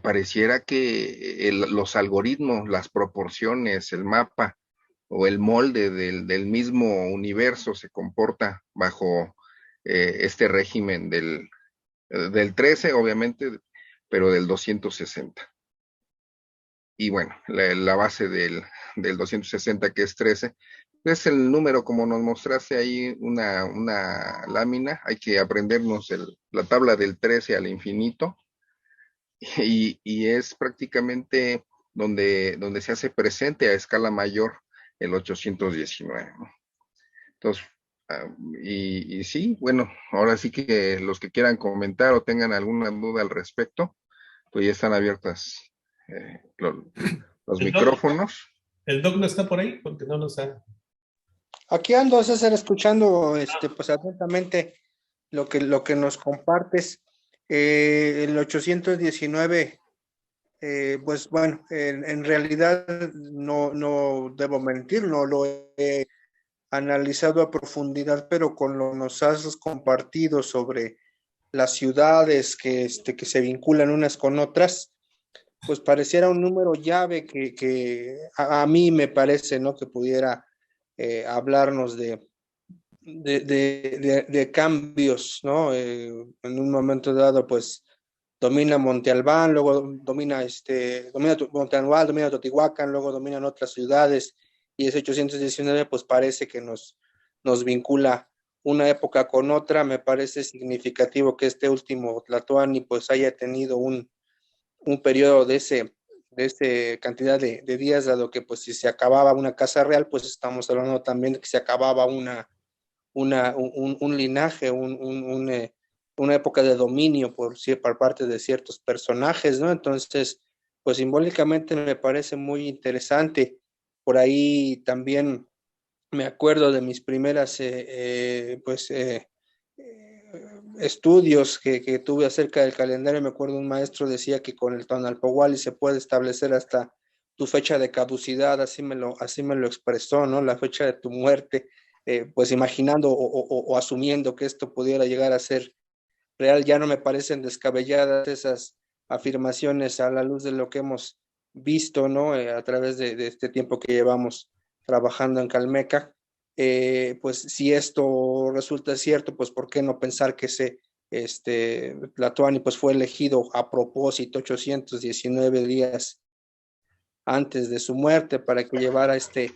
pareciera que los algoritmos, las proporciones, el mapa o el molde del mismo universo se comporta bajo este régimen del 13, obviamente, pero del 260. Y bueno, la base del 260, que es 13, es el número, como nos mostraste ahí, una lámina. Hay que aprendernos la tabla del 13 al infinito, y es prácticamente donde se hace presente a escala mayor el 819, ¿no? Entonces, y sí, bueno, ahora sí que los que quieran comentar o tengan alguna duda al respecto, pues ya están abiertas los micrófonos. ¿El doc no está por ahí? Porque no nos ha... Aquí ando, César, escuchando pues atentamente lo que nos compartes. El 819, pues bueno, en realidad no debo mentir, no lo he analizado a profundidad, pero con lo que nos has compartido sobre las ciudades que se vinculan unas con otras, pues pareciera un número llave que a mí me parece, ¿no? Que pudiera hablarnos de cambios, ¿no? En un momento dado, pues domina Monte Albán, luego domina Monte Albán, domina Totihuacán, luego dominan otras ciudades, y ese 819 pues parece que nos vincula una época con otra. Me parece significativo que este último Tlatoani pues haya tenido un periodo de ese cantidad de días, dado que pues si se acababa una casa real, pues estamos hablando también de que se acababa un linaje, una época de dominio por parte de ciertos personajes, ¿no? Entonces, pues simbólicamente me parece muy interesante. Por ahí también me acuerdo de mis primeras estudios que tuve acerca del calendario. Me acuerdo un maestro decía que con el Tonalpohualli se puede establecer hasta tu fecha de caducidad, así me lo expresó, ¿no? La fecha de tu muerte, pues imaginando o asumiendo que esto pudiera llegar a ser real. Ya no me parecen descabelladas esas afirmaciones a la luz de lo que hemos visto, ¿no? A través de este tiempo que llevamos trabajando en Calmeca. Pues si esto resulta cierto, pues ¿por qué no pensar que Tlatoani pues fue elegido a propósito 819 días antes de su muerte para que llevara este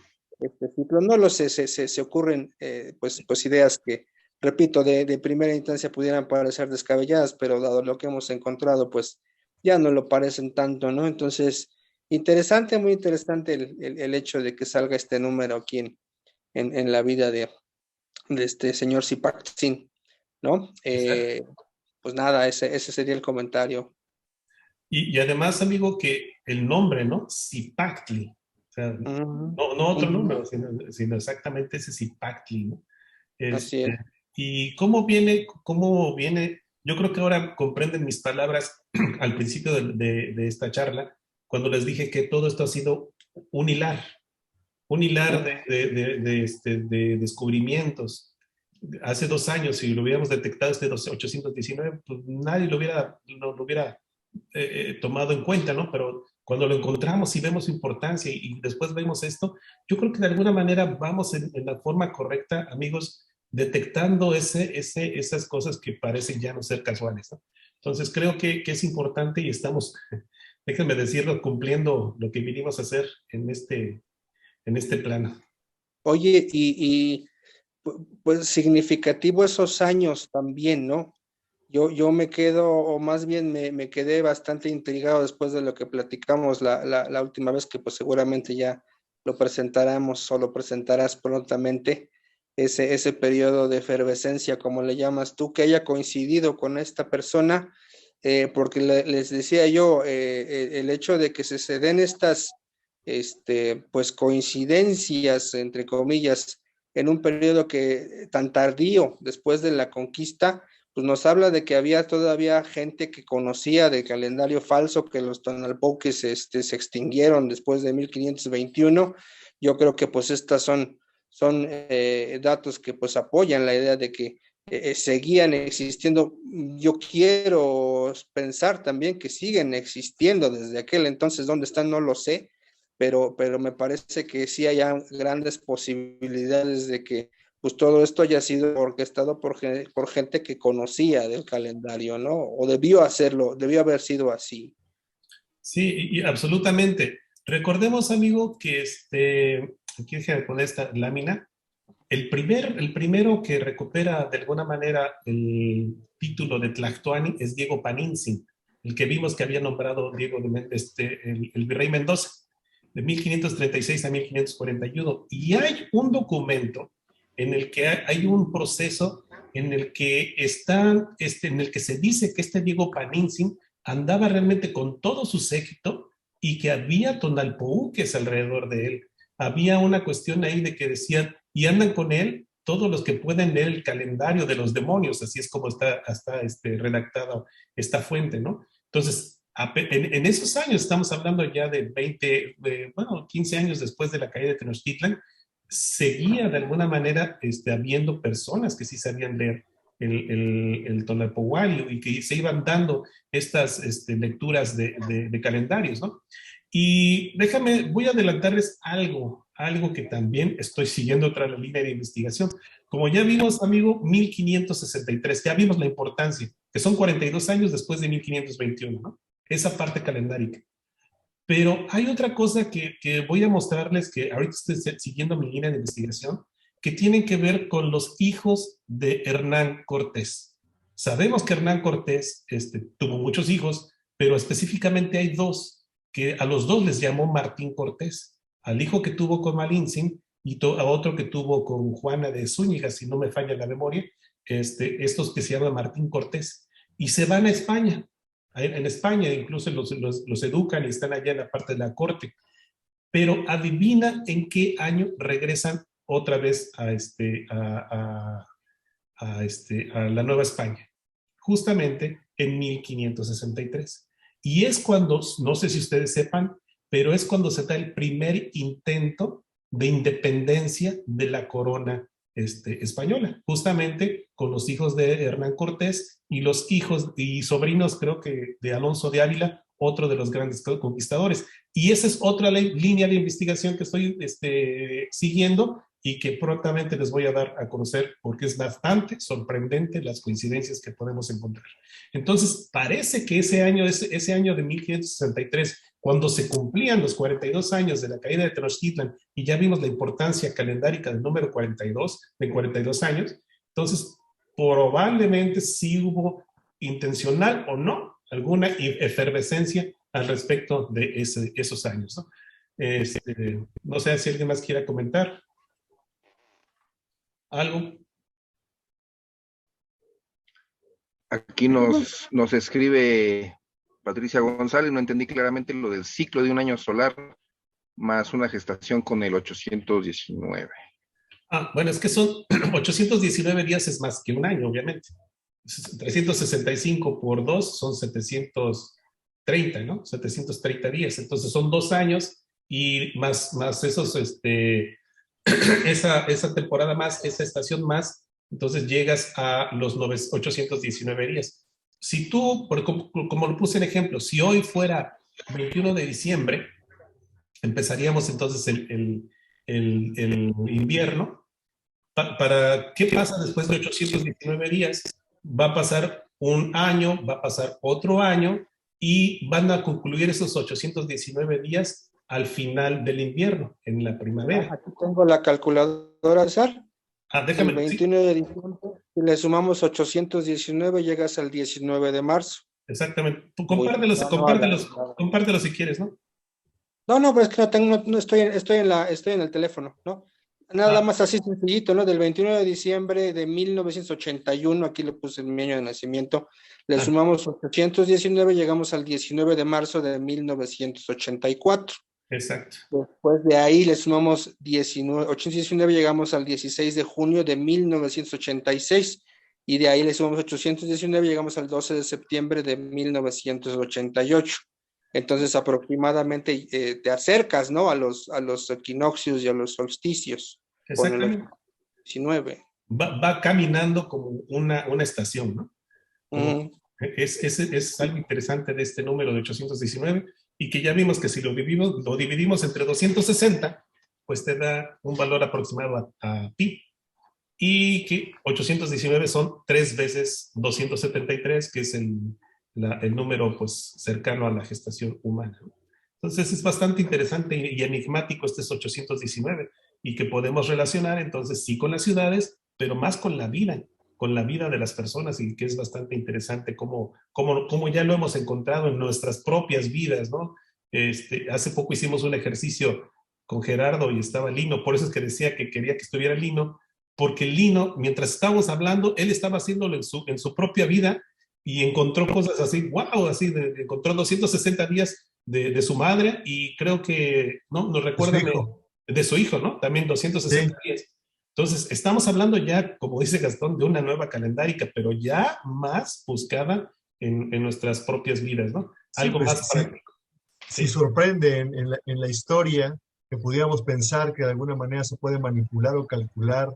ciclo? No lo sé, se ocurren pues ideas que, repito, de primera instancia pudieran parecer descabelladas, pero dado lo que hemos encontrado, pues ya no lo parecen tanto, ¿no? Entonces, interesante, muy interesante el hecho de que salga este número aquí en la vida de este señor Zipaquirá, ¿no? Pues nada, ese sería el comentario. Y además, amigo, que el nombre, ¿no? Zipactli. O sea, no otro número, sino exactamente ese Zipactli, ¿no? Así es. ¿Y cómo viene? Yo creo que ahora comprenden mis palabras al principio de esta charla, cuando les dije que todo esto ha sido un hilar un hilar de descubrimientos. Hace 2 años, si lo hubiéramos detectado 819, pues nadie lo hubiera tomado en cuenta, ¿no? Pero cuando lo encontramos y vemos su importancia y después vemos esto, yo creo que de alguna manera vamos en la forma correcta, amigos, detectando esas cosas que parecen ya no ser casuales, ¿no? Entonces creo que es importante y estamos, déjenme decirlo, cumpliendo lo que vinimos a hacer en este plano. Oye, pues significativo esos años también, ¿no? Yo me quedo, o más bien me quedé bastante intrigado después de lo que platicamos la última vez, que pues seguramente ya lo presentaremos o lo presentarás prontamente, ese periodo de efervescencia, como le llamas tú, que haya coincidido con esta persona, porque les decía yo, el hecho de que se den estas, pues coincidencias, entre comillas, en un periodo que tan tardío después de la conquista, pues nos habla de que había todavía gente que conocía del calendario falso, que los tonalpoques se extinguieron después de 1521. Yo creo que pues estas son datos que pues apoyan la idea de que seguían existiendo. Yo quiero pensar también que siguen existiendo desde aquel entonces. ¿Dónde están? No lo sé, pero me parece que sí hay grandes posibilidades de que pues todo esto haya sido orquestado por gente que conocía del calendario, ¿no? O debió hacerlo, debió haber sido así. Sí, y absolutamente. Recordemos, amigo, que aquí déjame poner esta lámina. El primero que recupera de alguna manera el título de Tlactoani es Diego Paninsin, el que vimos que había nombrado Diego el virrey Mendoza, de 1536 a 1541. Y hay un documento en el que hay un proceso en el que en el que se dice que Diego Paninsin andaba realmente con todo su séquito y que había tonalpouques alrededor de él. Había una cuestión ahí de que decían, y andan con él todos los que pueden leer el calendario de los demonios, así es como está redactada esta fuente, ¿no? Entonces, en esos años, estamos hablando ya de 15 años después de la caída de Tenochtitlan, seguía de alguna manera habiendo personas que sí sabían leer el tonalpohualli y que se iban dando estas lecturas de calendarios, ¿no? Y voy a adelantarles algo que también estoy siguiendo otra línea de investigación. Como ya vimos, amigo, 1563, ya vimos la importancia, que son 42 años después de 1521, ¿no? Esa parte calendárica. Pero hay otra cosa que voy a mostrarles, que ahorita estoy siguiendo mi línea de investigación, que tienen que ver con los hijos de Hernán Cortés. Sabemos que Hernán Cortés tuvo muchos hijos, pero específicamente hay 2, que a los 2 les llamó Martín Cortés, al hijo que tuvo con Malintzin y a otro que tuvo con Juana de Zúñiga, si no me falla la memoria, estos que se llaman Martín Cortés, y se van a España. En España incluso los educan y están allá en la parte de la corte. Pero adivina en qué año regresan otra vez a la Nueva España. Justamente en 1563. Y es cuando, no sé si ustedes sepan, pero es cuando se da el primer intento de independencia de la corona española, justamente con los hijos de Hernán Cortés y los hijos y sobrinos, creo que de Alonso de Ávila, otro de los grandes conquistadores. Y esa es otra línea de investigación que estoy siguiendo y que prontamente les voy a dar a conocer, porque es bastante sorprendente las coincidencias que podemos encontrar. Entonces, parece que ese año de 1563, cuando se cumplían los 42 años de la caída de Tenochtitlan, y ya vimos la importancia calendárica del número 42, de 42 años, entonces probablemente sí hubo, intencional o no, alguna efervescencia al respecto de esos años, ¿no? No sé si alguien más quiera comentar algo. Aquí nos escribe Patricia González, no entendí claramente lo del ciclo de un año solar más una gestación con el 819. Bueno, es que son 819 días, es más que un año, obviamente. 365 por 2 son 730, ¿no? 730 días. Entonces son 2 años y más esos, esa temporada más, esa estación más, entonces llegas a los 819 días. Si tú, como lo puse en ejemplo, si hoy fuera 21 de diciembre, empezaríamos entonces el invierno. ¿Qué pasa después de 819 días? Va a pasar un año, va a pasar otro año y van a concluir esos 819 días al final del invierno, en la primavera. Aquí tengo la calculadora, César. Déjame. El 21 de diciembre, si le sumamos 819, llegas al 19 de marzo. Exactamente. Compártelos si quieres, ¿no? No, pero es que no estoy en el teléfono, ¿no? Nada más así sencillito, ¿no? Del 21 de diciembre de 1981, aquí le puse mi año de nacimiento, le sumamos 819, llegamos al 19 de marzo de 1984. Exacto. Después de ahí le sumamos 819, llegamos al 16 de junio de 1986, y de ahí le sumamos 819, llegamos al 12 de septiembre de 1988. Entonces, aproximadamente te acercas, ¿no? A los equinoccios y a los solsticios. Exactamente. Con el 19. Va caminando como una estación, ¿no? Es algo interesante de este número de 819 y que ya vimos que si lo dividimos entre 260, pues te da un valor aproximado a pi. Y que 819 son 3 veces 273, que es el número pues cercano a la gestación humana. Entonces es bastante interesante y enigmático este 819 y que podemos relacionar entonces sí con las ciudades, pero más con la vida de las personas, y que es bastante interesante cómo ya lo hemos encontrado en nuestras propias vidas, ¿no? Hace poco hicimos un ejercicio con Gerardo y estaba Lino, por eso es que decía que quería que estuviera Lino, porque Lino, mientras estábamos hablando, él estaba haciéndolo en su propia vida y encontró cosas así, wow, así, encontró 260 días de su madre y creo que, ¿no? Nos recuerda de su hijo, ¿no? También 260 días. Entonces, estamos hablando ya, como dice Gastón, de una nueva calendárica, pero ya más buscada en nuestras propias vidas, ¿no? Sí, algo pues, más práctico. Si sorprende en la historia que pudiéramos pensar que de alguna manera se puede manipular o calcular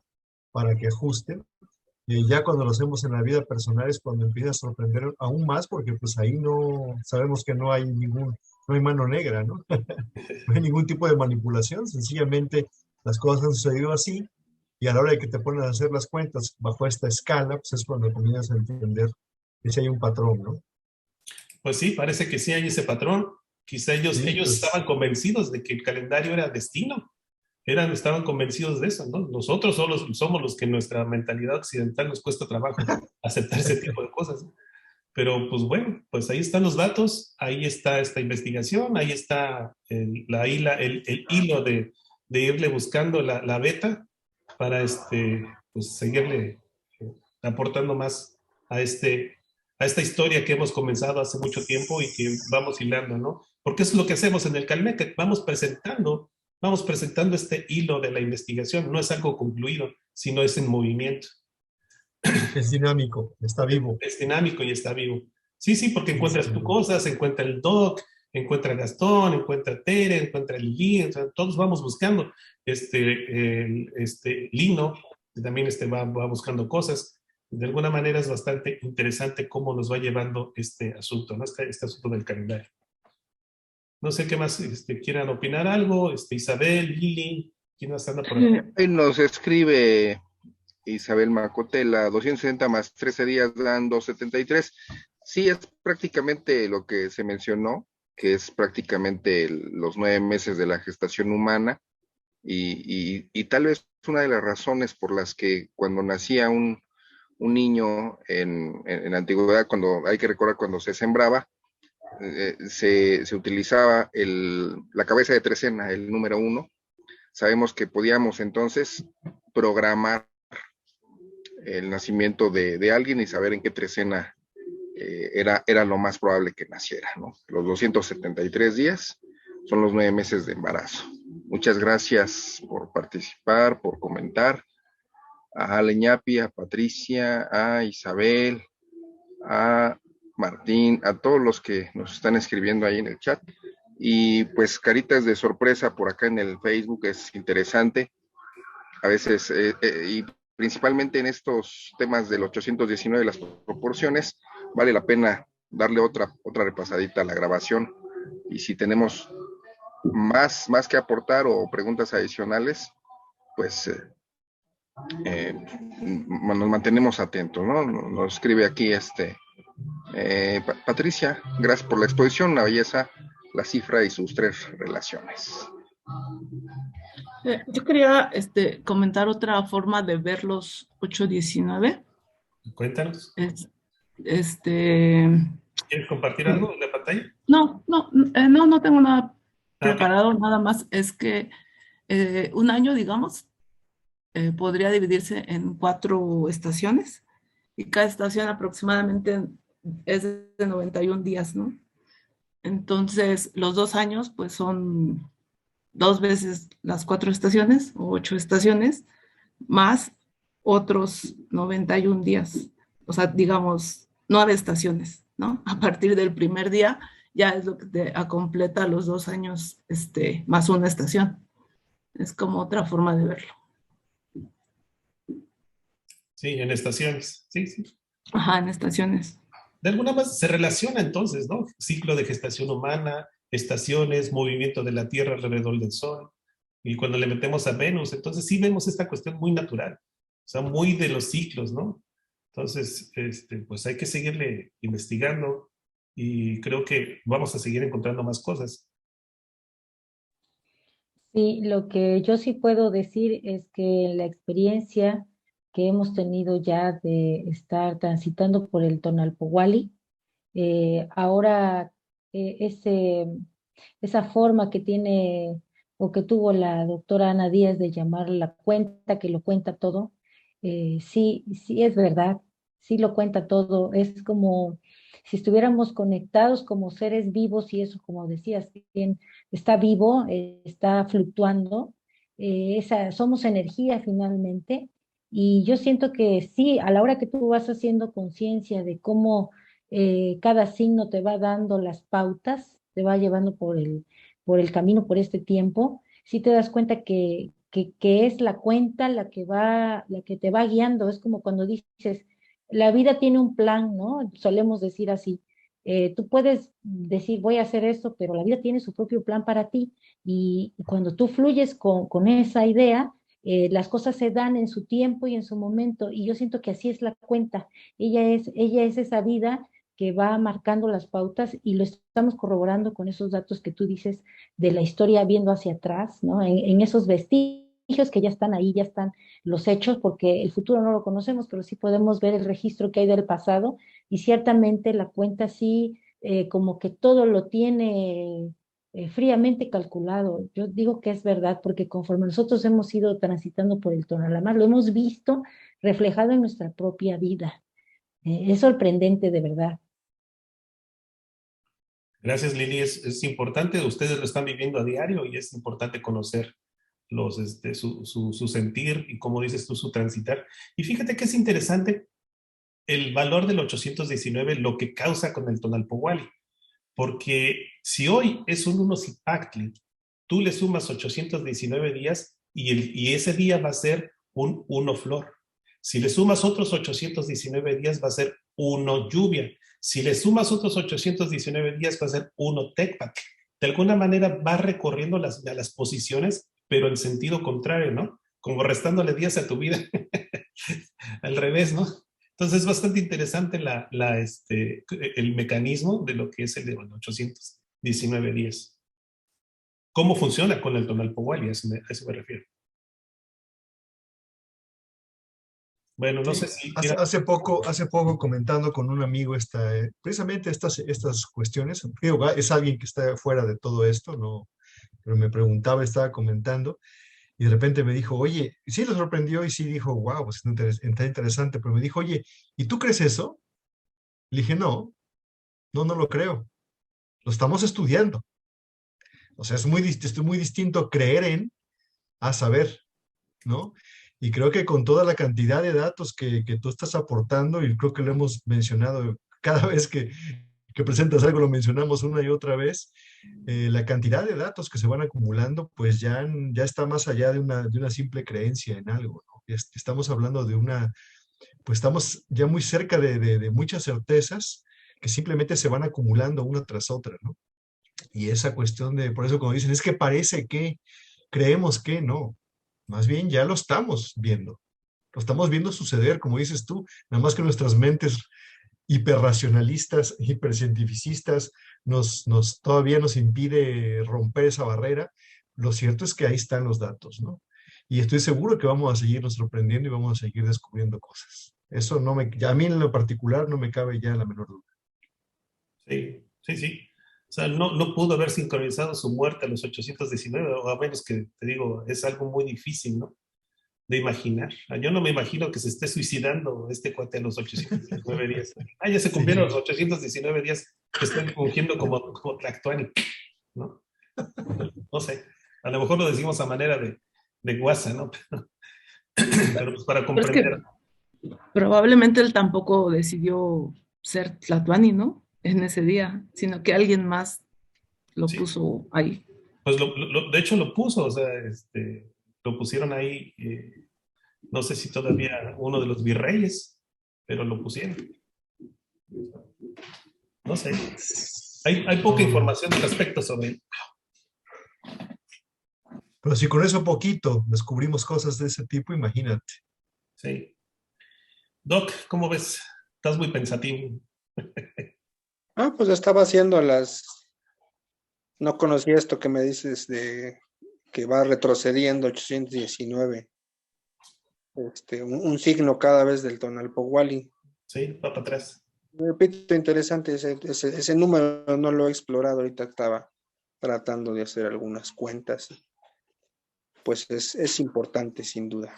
para que ajuste, ya cuando lo hacemos en la vida personal es cuando empieza a sorprender aún más, porque pues ahí no sabemos que no hay mano negra, ¿no? No hay ningún tipo de manipulación, sencillamente las cosas han sucedido así, y a la hora de que te pones a hacer las cuentas bajo esta escala, pues es cuando comienzas a entender que sí hay un patrón, ¿no? Pues sí, parece que sí hay ese patrón. Quizá ellos estaban convencidos de que el calendario era destino. Estaban convencidos de eso, ¿no? Nosotros solo somos los que en nuestra mentalidad occidental nos cuesta trabajo aceptar ese tipo de cosas, ¿no? Pero pues bueno, pues ahí están los datos, ahí está esta investigación, ahí está el hilo de irle buscando la beta para pues seguirle aportando más a esta historia que hemos comenzado hace mucho tiempo y que vamos hilando, ¿no? Porque eso es lo que hacemos en el Calmecet, vamos presentando este hilo de la investigación, no es algo concluido, sino es en movimiento. Es dinámico, está vivo. Es dinámico y está vivo. Sí, porque encuentras tus cosas, encuentra el Doc, encuentra Gastón, encuentra Tere, encuentra Lili, todos vamos buscando. Lino también va buscando cosas. De alguna manera es bastante interesante cómo nos va llevando este asunto, ¿no? Este asunto del calendario. No sé qué más quieran opinar algo. Isabel, Lili, ¿quién más anda por ahí? Ahí nos escribe Isabel Macotela, 260 más 13 días dan 273. Sí, es prácticamente lo que se mencionó, que es prácticamente los 9 meses de la gestación humana, y tal vez una de las razones por las que cuando nacía un niño en la antigüedad, cuando hay que recordar cuando se sembraba, se utilizaba la cabeza de trecena, el número 1. Sabemos que podíamos entonces programar el nacimiento de alguien y saber en qué trecena era lo más probable que naciera, ¿no? Los 273 días son los 9 meses de embarazo. Muchas gracias por participar, por comentar. A Leñapi, a Patricia, a Isabel, a Martín, a todos los que nos están escribiendo ahí en el chat. Y pues caritas de sorpresa por acá en el Facebook es interesante. A veces, y principalmente en estos temas del 819, las proporciones, vale la pena darle otra repasadita a la grabación. Y si tenemos más que aportar o preguntas adicionales, pues nos mantenemos atentos, ¿no? Nos escribe aquí Patricia, gracias por la exposición, una belleza, la cifra y sus 3 relaciones. Yo quería comentar otra forma de ver los 819. Cuéntanos. Este, ¿Quieres compartir algo en la pantalla? no tengo nada Okay. preparado, nada más es que un año, digamos, podría dividirse en 4 estaciones y cada estación aproximadamente es de 91 días, ¿no? Entonces, los 2 años, pues son 2 veces las 4 estaciones o 8 estaciones, más otros 91 días. O sea, digamos, 9 estaciones, ¿no? A partir del primer día ya es lo que te completa los 2 años, más una estación. Es como otra forma de verlo. Sí, en estaciones. Sí, sí. Ajá, en estaciones. De alguna manera se relaciona entonces, ¿no? Ciclo de gestación humana, estaciones, movimiento de la Tierra alrededor del Sol. Y cuando le metemos a Venus, entonces sí vemos esta cuestión muy natural, o sea, muy de los ciclos, ¿no? Entonces, pues hay que seguirle investigando y creo que vamos a seguir encontrando más cosas. Sí, lo que yo sí puedo decir es que la experiencia que hemos tenido ya de estar transitando por el Tonalpohualli, ahora esa forma que tiene o que tuvo la doctora Ana Díaz de llamar la cuenta, que lo cuenta todo, sí es verdad, sí lo cuenta todo, es como si estuviéramos conectados como seres vivos y eso, como decías, bien, está vivo, está fluctuando, somos energía finalmente, y yo siento que sí, a la hora que tú vas haciendo conciencia de cómo cada signo te va dando las pautas, te va llevando por el camino, por este tiempo, sí te das cuenta que es la cuenta la que te va guiando. Es como cuando dices, la vida tiene un plan, ¿no? Solemos decir así. Tú puedes decir, voy a hacer esto, pero la vida tiene su propio plan para ti. Y cuando tú fluyes con esa idea, las cosas se dan en su tiempo y en su momento. Y yo siento que así es la cuenta. Ella es esa vida que va marcando las pautas y lo estamos corroborando con esos datos que tú dices de la historia viendo hacia atrás, ¿no? En esos vestigios que ya están ahí, ya están los hechos, porque el futuro no lo conocemos, pero sí podemos ver el registro que hay del pasado y ciertamente la cuenta sí, como que todo lo tiene fríamente calculado. Yo digo que es verdad, porque conforme nosotros hemos ido transitando por el Tonalamar, lo hemos visto reflejado en nuestra propia vida. Es sorprendente, de verdad. Gracias, Lili. Es importante, ustedes lo están viviendo a diario y es importante conocer su sentir y, como dices tú, su transitar. Y fíjate que es interesante el valor del 819, lo que causa con el Tonalpohualli. Porque si hoy es un 1 Zipactli, tú le sumas 819 días y ese día va a ser un 1 flor. Si le sumas otros 819 días va a ser 1 lluvia. Si le sumas otros 819 días va a ser 1 tecpac. De alguna manera va recorriendo las posiciones, pero en sentido contrario, ¿no? Como restándole días a tu vida. Al revés, ¿no? Entonces es bastante interesante el mecanismo de lo que es el de 819 días. ¿Cómo funciona con el Tonalpohualli? A eso me refiero. Bueno, no sé si... Hace poco comentando con un amigo precisamente estas cuestiones, digo, es alguien que está fuera de todo esto, ¿no? Pero me preguntaba, estaba comentando, y de repente me dijo, oye, sí lo sorprendió y sí dijo, wow, pues está interesante, pero me dijo, oye, ¿y tú crees eso? Le dije, no lo creo, lo estamos estudiando. O sea, es muy distinto creer a saber, ¿no? Y creo que con toda la cantidad de datos que tú estás aportando, y creo que lo hemos mencionado cada vez que que presentas algo, lo mencionamos una y otra vez, la cantidad de datos que se van acumulando, pues ya está más allá de una simple creencia en algo, ¿no? Estamos hablando de pues estamos ya muy cerca de muchas certezas que simplemente se van acumulando una tras otra, ¿no? Y esa cuestión por eso como dicen, es que parece que, creemos que no, más bien ya lo estamos viendo. Lo estamos viendo suceder, como dices tú, nada más que nuestras mentes hiperracionalistas, hipercientificistas, todavía nos impide romper esa barrera. Lo cierto es que ahí están los datos, ¿no? Y estoy seguro que vamos a seguirnos sorprendiendo y vamos a seguir descubriendo cosas. Eso a mí en lo particular no me cabe ya la menor duda. Sí, sí, sí. O sea, no pudo haber sincronizado su muerte a los 819, o a menos que, te digo, es algo muy difícil, ¿no? De imaginar. Yo no me imagino que se esté suicidando este cuate a los 819 días. Ya se cumplieron los 819 días que están fungiendo como Tlactuani, ¿no? No sé. A lo mejor lo decimos a manera de guasa, ¿no? Pero pues para comprender. Probablemente él tampoco decidió ser Tlatuani, ¿no? En ese día, sino que alguien más lo puso ahí. Pues de hecho lo puso, o sea, lo pusieron ahí, no sé si todavía uno de los virreyes, pero lo pusieron. No sé. Hay poca información al respecto sobre él. Pero si con eso poquito descubrimos cosas de ese tipo, imagínate. Sí. Doc, ¿cómo ves? Estás muy pensativo. Pues estaba haciendo no conocía esto que me dices de que va retrocediendo 819. Un signo cada vez del Tonalpohualli. Sí, va para atrás. Repito, interesante, ese número no lo he explorado, ahorita estaba tratando de hacer algunas cuentas. Pues es importante, sin duda.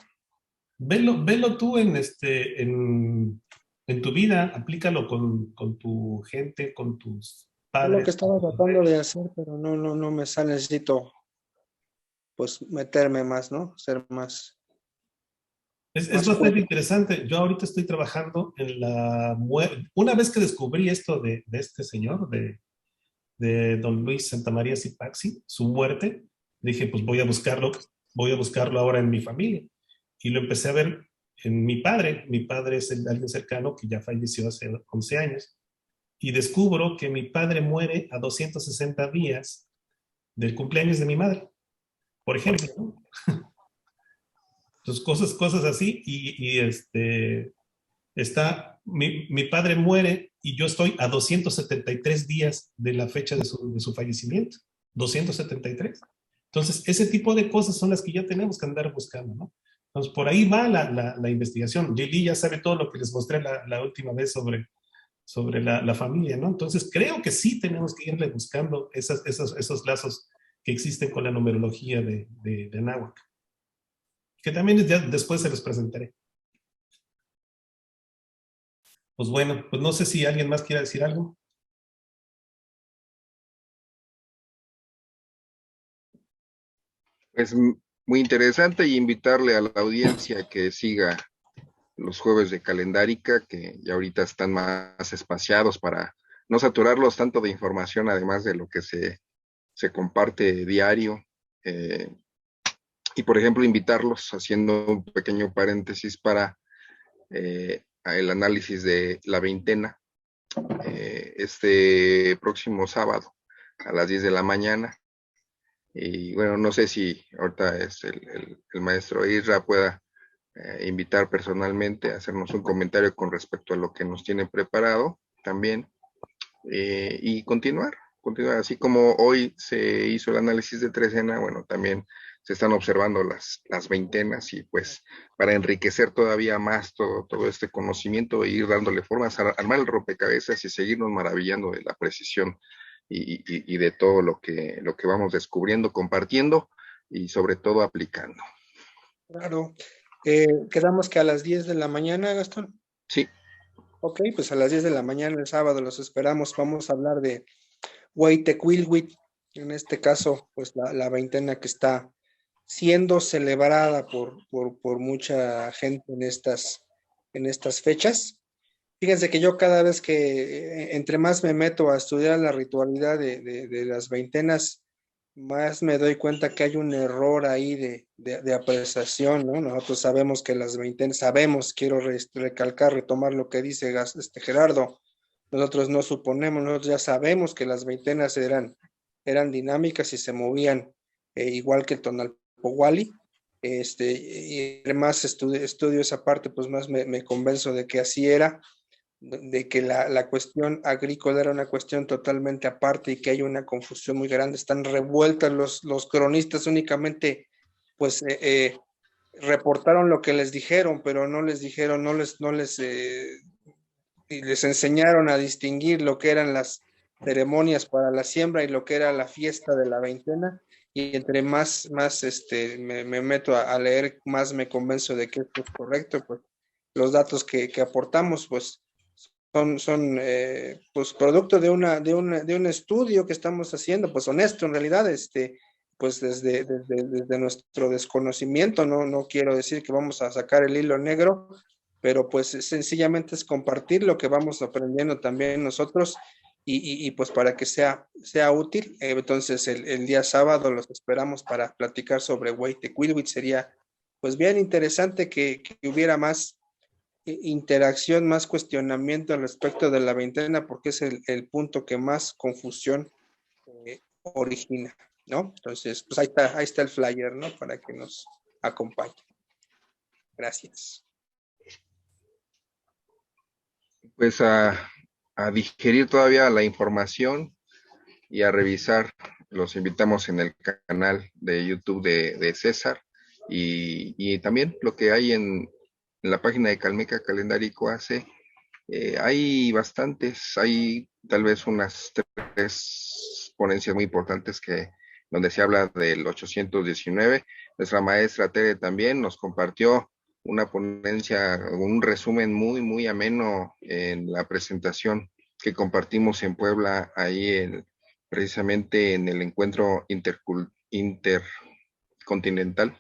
Velo tú en tu vida, aplícalo con tu gente, con tus padres. Es lo que estaba tratando de hacer, pero no me sale, necesito pues meterme más, ¿no? Ser más. Es bastante interesante. Yo ahorita estoy trabajando en una vez que descubrí esto de este señor, de don Luis Santamaría Zipaxi, su muerte, dije, pues voy a buscarlo ahora en mi familia. Y lo empecé a ver en mi padre. Mi padre es alguien cercano que ya falleció hace 11 años. Y descubro que mi padre muere a 260 días del cumpleaños de mi madre, por ejemplo, ¿no? Entonces, cosas así. Mi padre muere y yo estoy a 273 días de la fecha de su fallecimiento. 273. Entonces, ese tipo de cosas son las que ya tenemos que andar buscando, ¿no? Entonces, por ahí va la investigación. Lili ya sabe todo lo que les mostré la última vez sobre la familia, ¿no? Entonces, creo que sí tenemos que irle buscando esos lazos que existen con la numerología de Anáhuac, que también ya después se los presentaré. Pues bueno, pues no sé si alguien más quiera decir algo. Es muy interesante y invitarle a la audiencia que siga los jueves de Calendárica, que ya ahorita están más espaciados para no saturarlos tanto de información, además de lo que se comparte diario. Y por ejemplo, invitarlos, haciendo un pequeño paréntesis, para el análisis de la veintena, este próximo sábado a las 10 de la mañana. Y bueno, no sé si ahorita el maestro Isra pueda invitar personalmente a hacernos un comentario con respecto a lo que nos tiene preparado también, y continuar, así como hoy se hizo el análisis de trecena, bueno, también se están observando las veintenas, y pues para enriquecer todavía más todo este conocimiento e ir dándole formas, armar el rompecabezas y seguirnos maravillando de la precisión y de todo lo que vamos descubriendo, compartiendo y sobre todo aplicando. Claro. Quedamos que a las 10 de la mañana, Gastón. Sí. Ok, pues a las 10 de la mañana el sábado los esperamos. Vamos a hablar de Hueytecuilhuitl, en este caso, pues la veintena que está siendo celebrada por mucha gente en estas fechas. Fíjense que yo cada vez que, entre más me meto a estudiar la ritualidad de las veintenas, más me doy cuenta que hay un error ahí de apreciación, ¿no? Nosotros sabemos que las veintenas, quiero recalcar, retomar lo que dice Gerardo, nosotros no suponemos, nosotros ya sabemos que las veintenas eran dinámicas y se movían igual que el Tonalpohualli, y entre más estudio esa parte, pues más me convenzo de que así era, de que la cuestión agrícola era una cuestión totalmente aparte y que hay una confusión muy grande, están revueltas los cronistas únicamente, pues reportaron lo que les dijeron, pero no les dijeron, y les enseñaron a distinguir lo que eran las ceremonias para la siembra y lo que era la fiesta de la veintena, y entre más me meto a leer, más me convenzo de que esto es correcto, pues los datos que aportamos, pues son pues producto de un estudio que estamos haciendo, pues honesto en realidad, pues desde nuestro desconocimiento, no quiero decir que vamos a sacar el hilo negro, pero pues sencillamente es compartir lo que vamos aprendiendo también nosotros y pues para que sea útil. Entonces el día sábado los esperamos para platicar sobre Hueytecuilhuitl. Sería pues bien interesante que hubiera más interacción, más cuestionamiento al respecto de la veintena, porque es el punto que más confusión origina, ¿no? Entonces, pues ahí está el flyer, ¿no? Para que nos acompañe. Gracias. Pues a digerir todavía la información y a revisar. Los invitamos en el canal de YouTube de César y también lo que hay en la página de Calmeca Calendárico hace. Hay bastantes, hay tal vez unas 3 ponencias muy importantes donde se habla del 819. Nuestra maestra Tere también nos compartió una ponencia, un resumen muy, muy ameno en la presentación que compartimos en Puebla, ahí precisamente en el encuentro intercontinental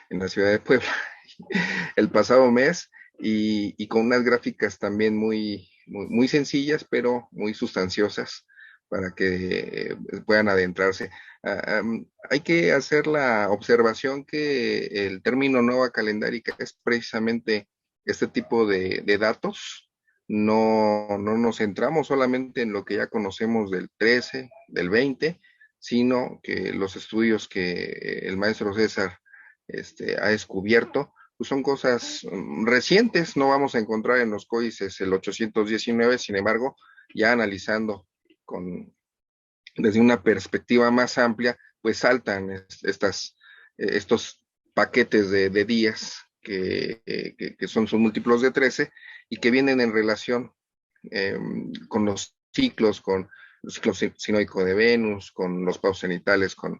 en la ciudad de Puebla el pasado mes, y con unas gráficas también muy, muy, muy sencillas, pero muy sustanciosas para que puedan adentrarse. Hay que hacer la observación que el término nueva calendárica es precisamente este tipo de datos. No nos centramos solamente en lo que ya conocemos del 13, del 20, sino que los estudios que el maestro César ha descubierto, pues son cosas recientes. No vamos a encontrar en los códices el 819, sin embargo, ya analizando desde una perspectiva más amplia, pues saltan estos paquetes de días que son sus múltiplos de 13 y que vienen en relación con los ciclos, con el ciclo sinoico de Venus, con los pasos cenitales, con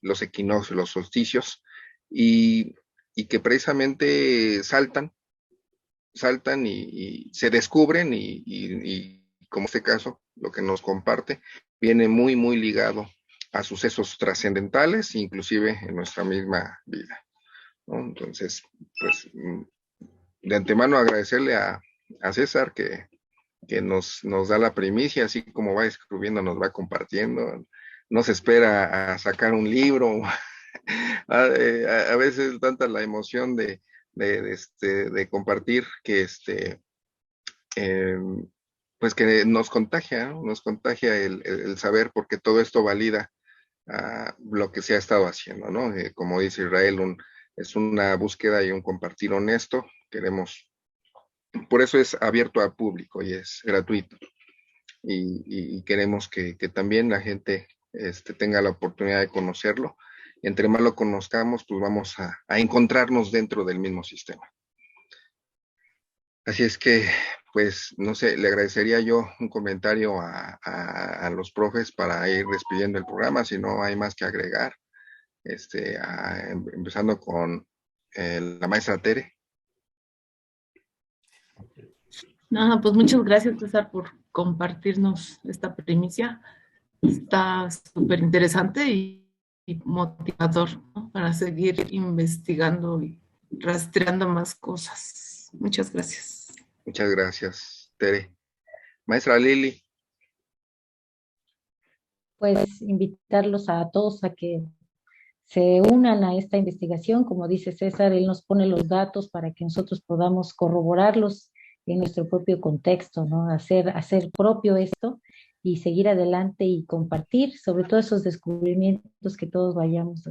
los equinoccios, los solsticios, y que precisamente saltan y se descubren y como este caso, lo que nos comparte, viene muy, muy ligado a sucesos trascendentales, inclusive en nuestra misma vida, ¿no? Entonces, pues, de antemano agradecerle a César que nos da la primicia, así como va escribiendo, nos va compartiendo, no se espera a sacar un libro, a veces tanta la emoción de compartir que pues que nos contagia, ¿no? Nos contagia el saber, porque todo esto valida lo que se ha estado haciendo, ¿no? Como dice Israel, es una búsqueda y un compartir honesto. Por eso es abierto al público y es gratuito. Y queremos que también la gente tenga la oportunidad de conocerlo. Entre más lo conozcamos, pues vamos a encontrarnos dentro del mismo sistema. Así es que, pues, no sé, le agradecería yo un comentario a los profes para ir despidiendo el programa, si no hay más que agregar, empezando con la maestra Tere. Nada, pues muchas gracias, César, por compartirnos esta primicia. Está súper interesante y motivador, ¿no? Para seguir investigando y rastreando más cosas. Muchas gracias. Muchas gracias, Tere. Maestra Lili, Pues invitarlos a todos a que se unan a esta investigación. Como dice César, él nos pone los datos para que nosotros podamos corroborarlos en nuestro propio contexto, ¿no? Hacer propio esto y seguir adelante y compartir sobre todo esos descubrimientos que todos vayamos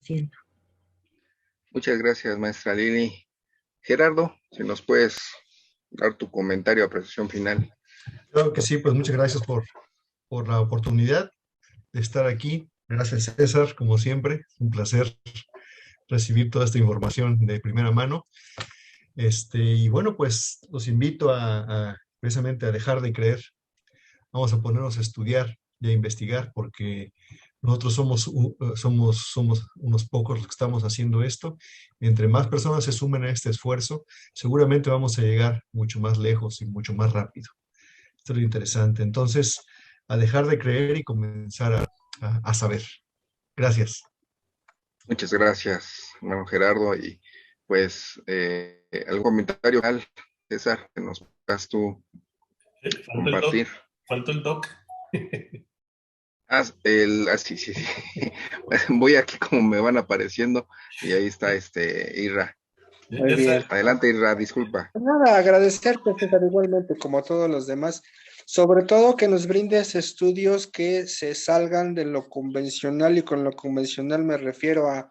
haciendo. muchas gracias, maestra Lili. Gerardo, si nos puedes dar tu comentario, apreciación final. Claro que sí, pues muchas gracias por la oportunidad de estar aquí. Gracias, César, como siempre. Un placer recibir toda esta información de primera mano. Y bueno, pues los invito precisamente a dejar de creer. Vamos a ponernos a estudiar y a investigar, porque nosotros somos unos pocos los que estamos haciendo esto. Entre más personas se sumen a este esfuerzo, seguramente vamos a llegar mucho más lejos y mucho más rápido. Esto es lo interesante. Entonces, a dejar de creer y comenzar a saber. Gracias. Muchas gracias, hermano Gerardo. Y pues, ¿algún comentario final, César, que nos puedas tú compartir? Faltó el doc. Sí, sí, sí. Voy aquí como me van apareciendo y ahí está Irra. Muy bien. Adelante, Irra, disculpa. Nada, agradecerte, César, igualmente, como a todos los demás. Sobre todo que nos brindes estudios que se salgan de lo convencional, y con lo convencional me refiero a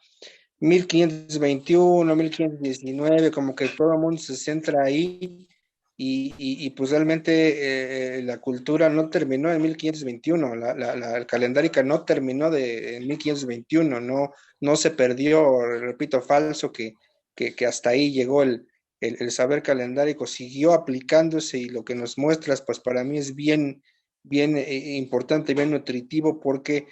1521, 1519, como que todo el mundo se centra ahí y pues realmente la cultura no terminó en 1521, el calendárica no terminó en 1521, no se perdió, repito, falso, que hasta ahí llegó el saber calendárico, siguió aplicándose, y lo que nos muestras, pues para mí es bien importante, bien nutritivo, porque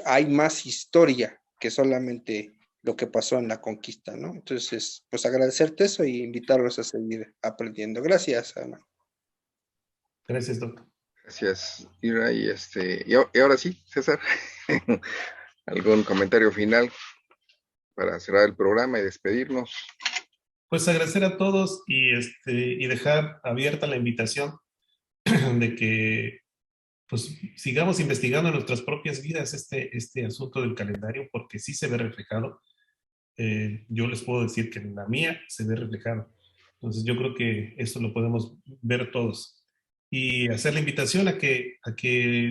hay más historia que solamente lo que pasó en la conquista, ¿no? Entonces, pues agradecerte eso y invitarlos a seguir aprendiendo. Gracias, Ana. Gracias, doctor. Gracias, Ira. Y ahora sí, César, ¿algún comentario final para cerrar el programa y despedirnos? Pues agradecer a todos y dejar abierta la invitación de que pues sigamos investigando en nuestras propias vidas este asunto del calendario, porque sí se ve reflejado. Yo les puedo decir que en la mía se ve reflejado. Entonces yo creo que eso lo podemos ver todos. Y hacer la invitación a que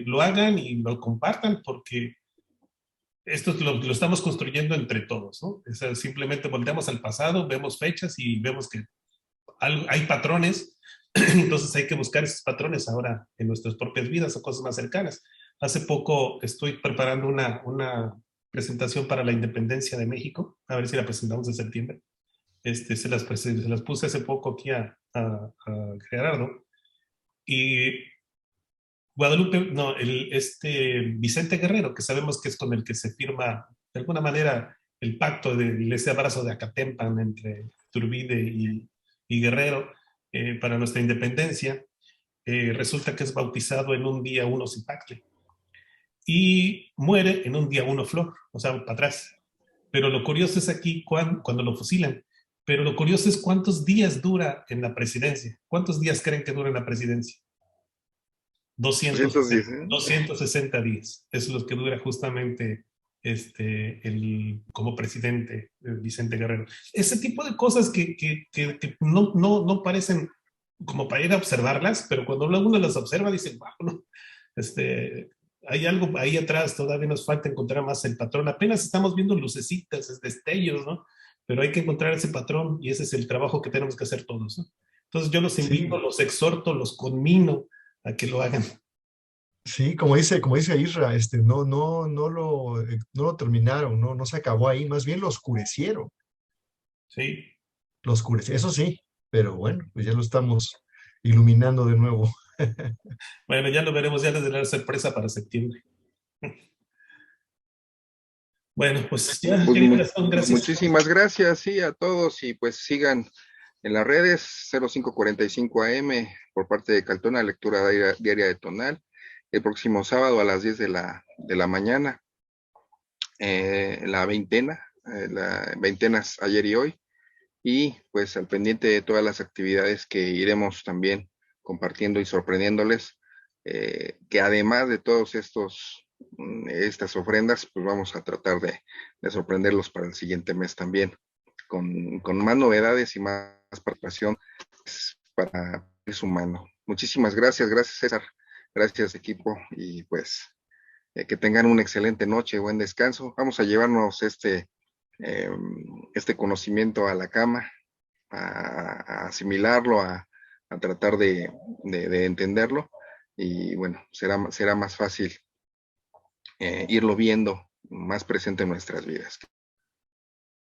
lo hagan y lo compartan, porque esto lo estamos construyendo entre todos, ¿no? O sea, simplemente volteamos al pasado, vemos fechas y vemos que hay patrones, entonces hay que buscar esos patrones ahora en nuestras propias vidas o cosas más cercanas. Hace poco estoy preparando una presentación para la independencia de México, a ver si la presentamos en septiembre. Se las puse hace poco aquí a Gerardo. Y Guadalupe, no, Vicente Guerrero, que sabemos que es con el que se firma de alguna manera el pacto de ese abrazo de Acatempan entre Iturbide y Guerrero para nuestra independencia, resulta que es bautizado en un día 1 Zipacle y muere en un día 1 Flor, o sea, para atrás. Pero lo curioso es aquí cuando lo fusilan. Pero lo curioso es cuántos días dura en la presidencia. ¿Cuántos días creen que dura en la presidencia? 260 días. Eso es lo que dura justamente como presidente Vicente Guerrero. Ese tipo de cosas que no parecen como para ir a observarlas, pero cuando uno las observa dice, wow, no, hay algo ahí atrás, todavía nos falta encontrar más el patrón. Apenas estamos viendo lucecitas, destellos, ¿no? Pero hay que encontrar ese patrón y ese es el trabajo que tenemos que hacer todos, ¿no? Entonces yo los invito, sí, los exhorto, los conmino a que lo hagan. Sí, como dice Isra, no lo terminaron, no se acabó ahí, más bien lo oscurecieron. Sí. Lo oscurecieron, eso sí, pero bueno, pues ya lo estamos iluminando de nuevo. Bueno, ya lo veremos, ya les daré la sorpresa para septiembre. Bueno, pues ya, gracias. Muchísimas gracias, sí, a todos, y pues sigan en las redes 0545 AM por parte de Caltona, lectura diaria de Tonal, el próximo sábado a las 10 de la mañana, la veintenas ayer y hoy, y pues al pendiente de todas las actividades que iremos también compartiendo y sorprendiéndoles, que además de todos estas ofrendas, pues vamos a tratar de sorprenderlos para el siguiente mes también, con más novedades y más participación para el humano. Muchísimas gracias César, gracias equipo, y pues que tengan una excelente noche, buen descanso. Vamos a llevarnos este conocimiento a la cama, a asimilarlo, a tratar de entenderlo, y bueno, será más fácil irlo viendo más presente en nuestras vidas.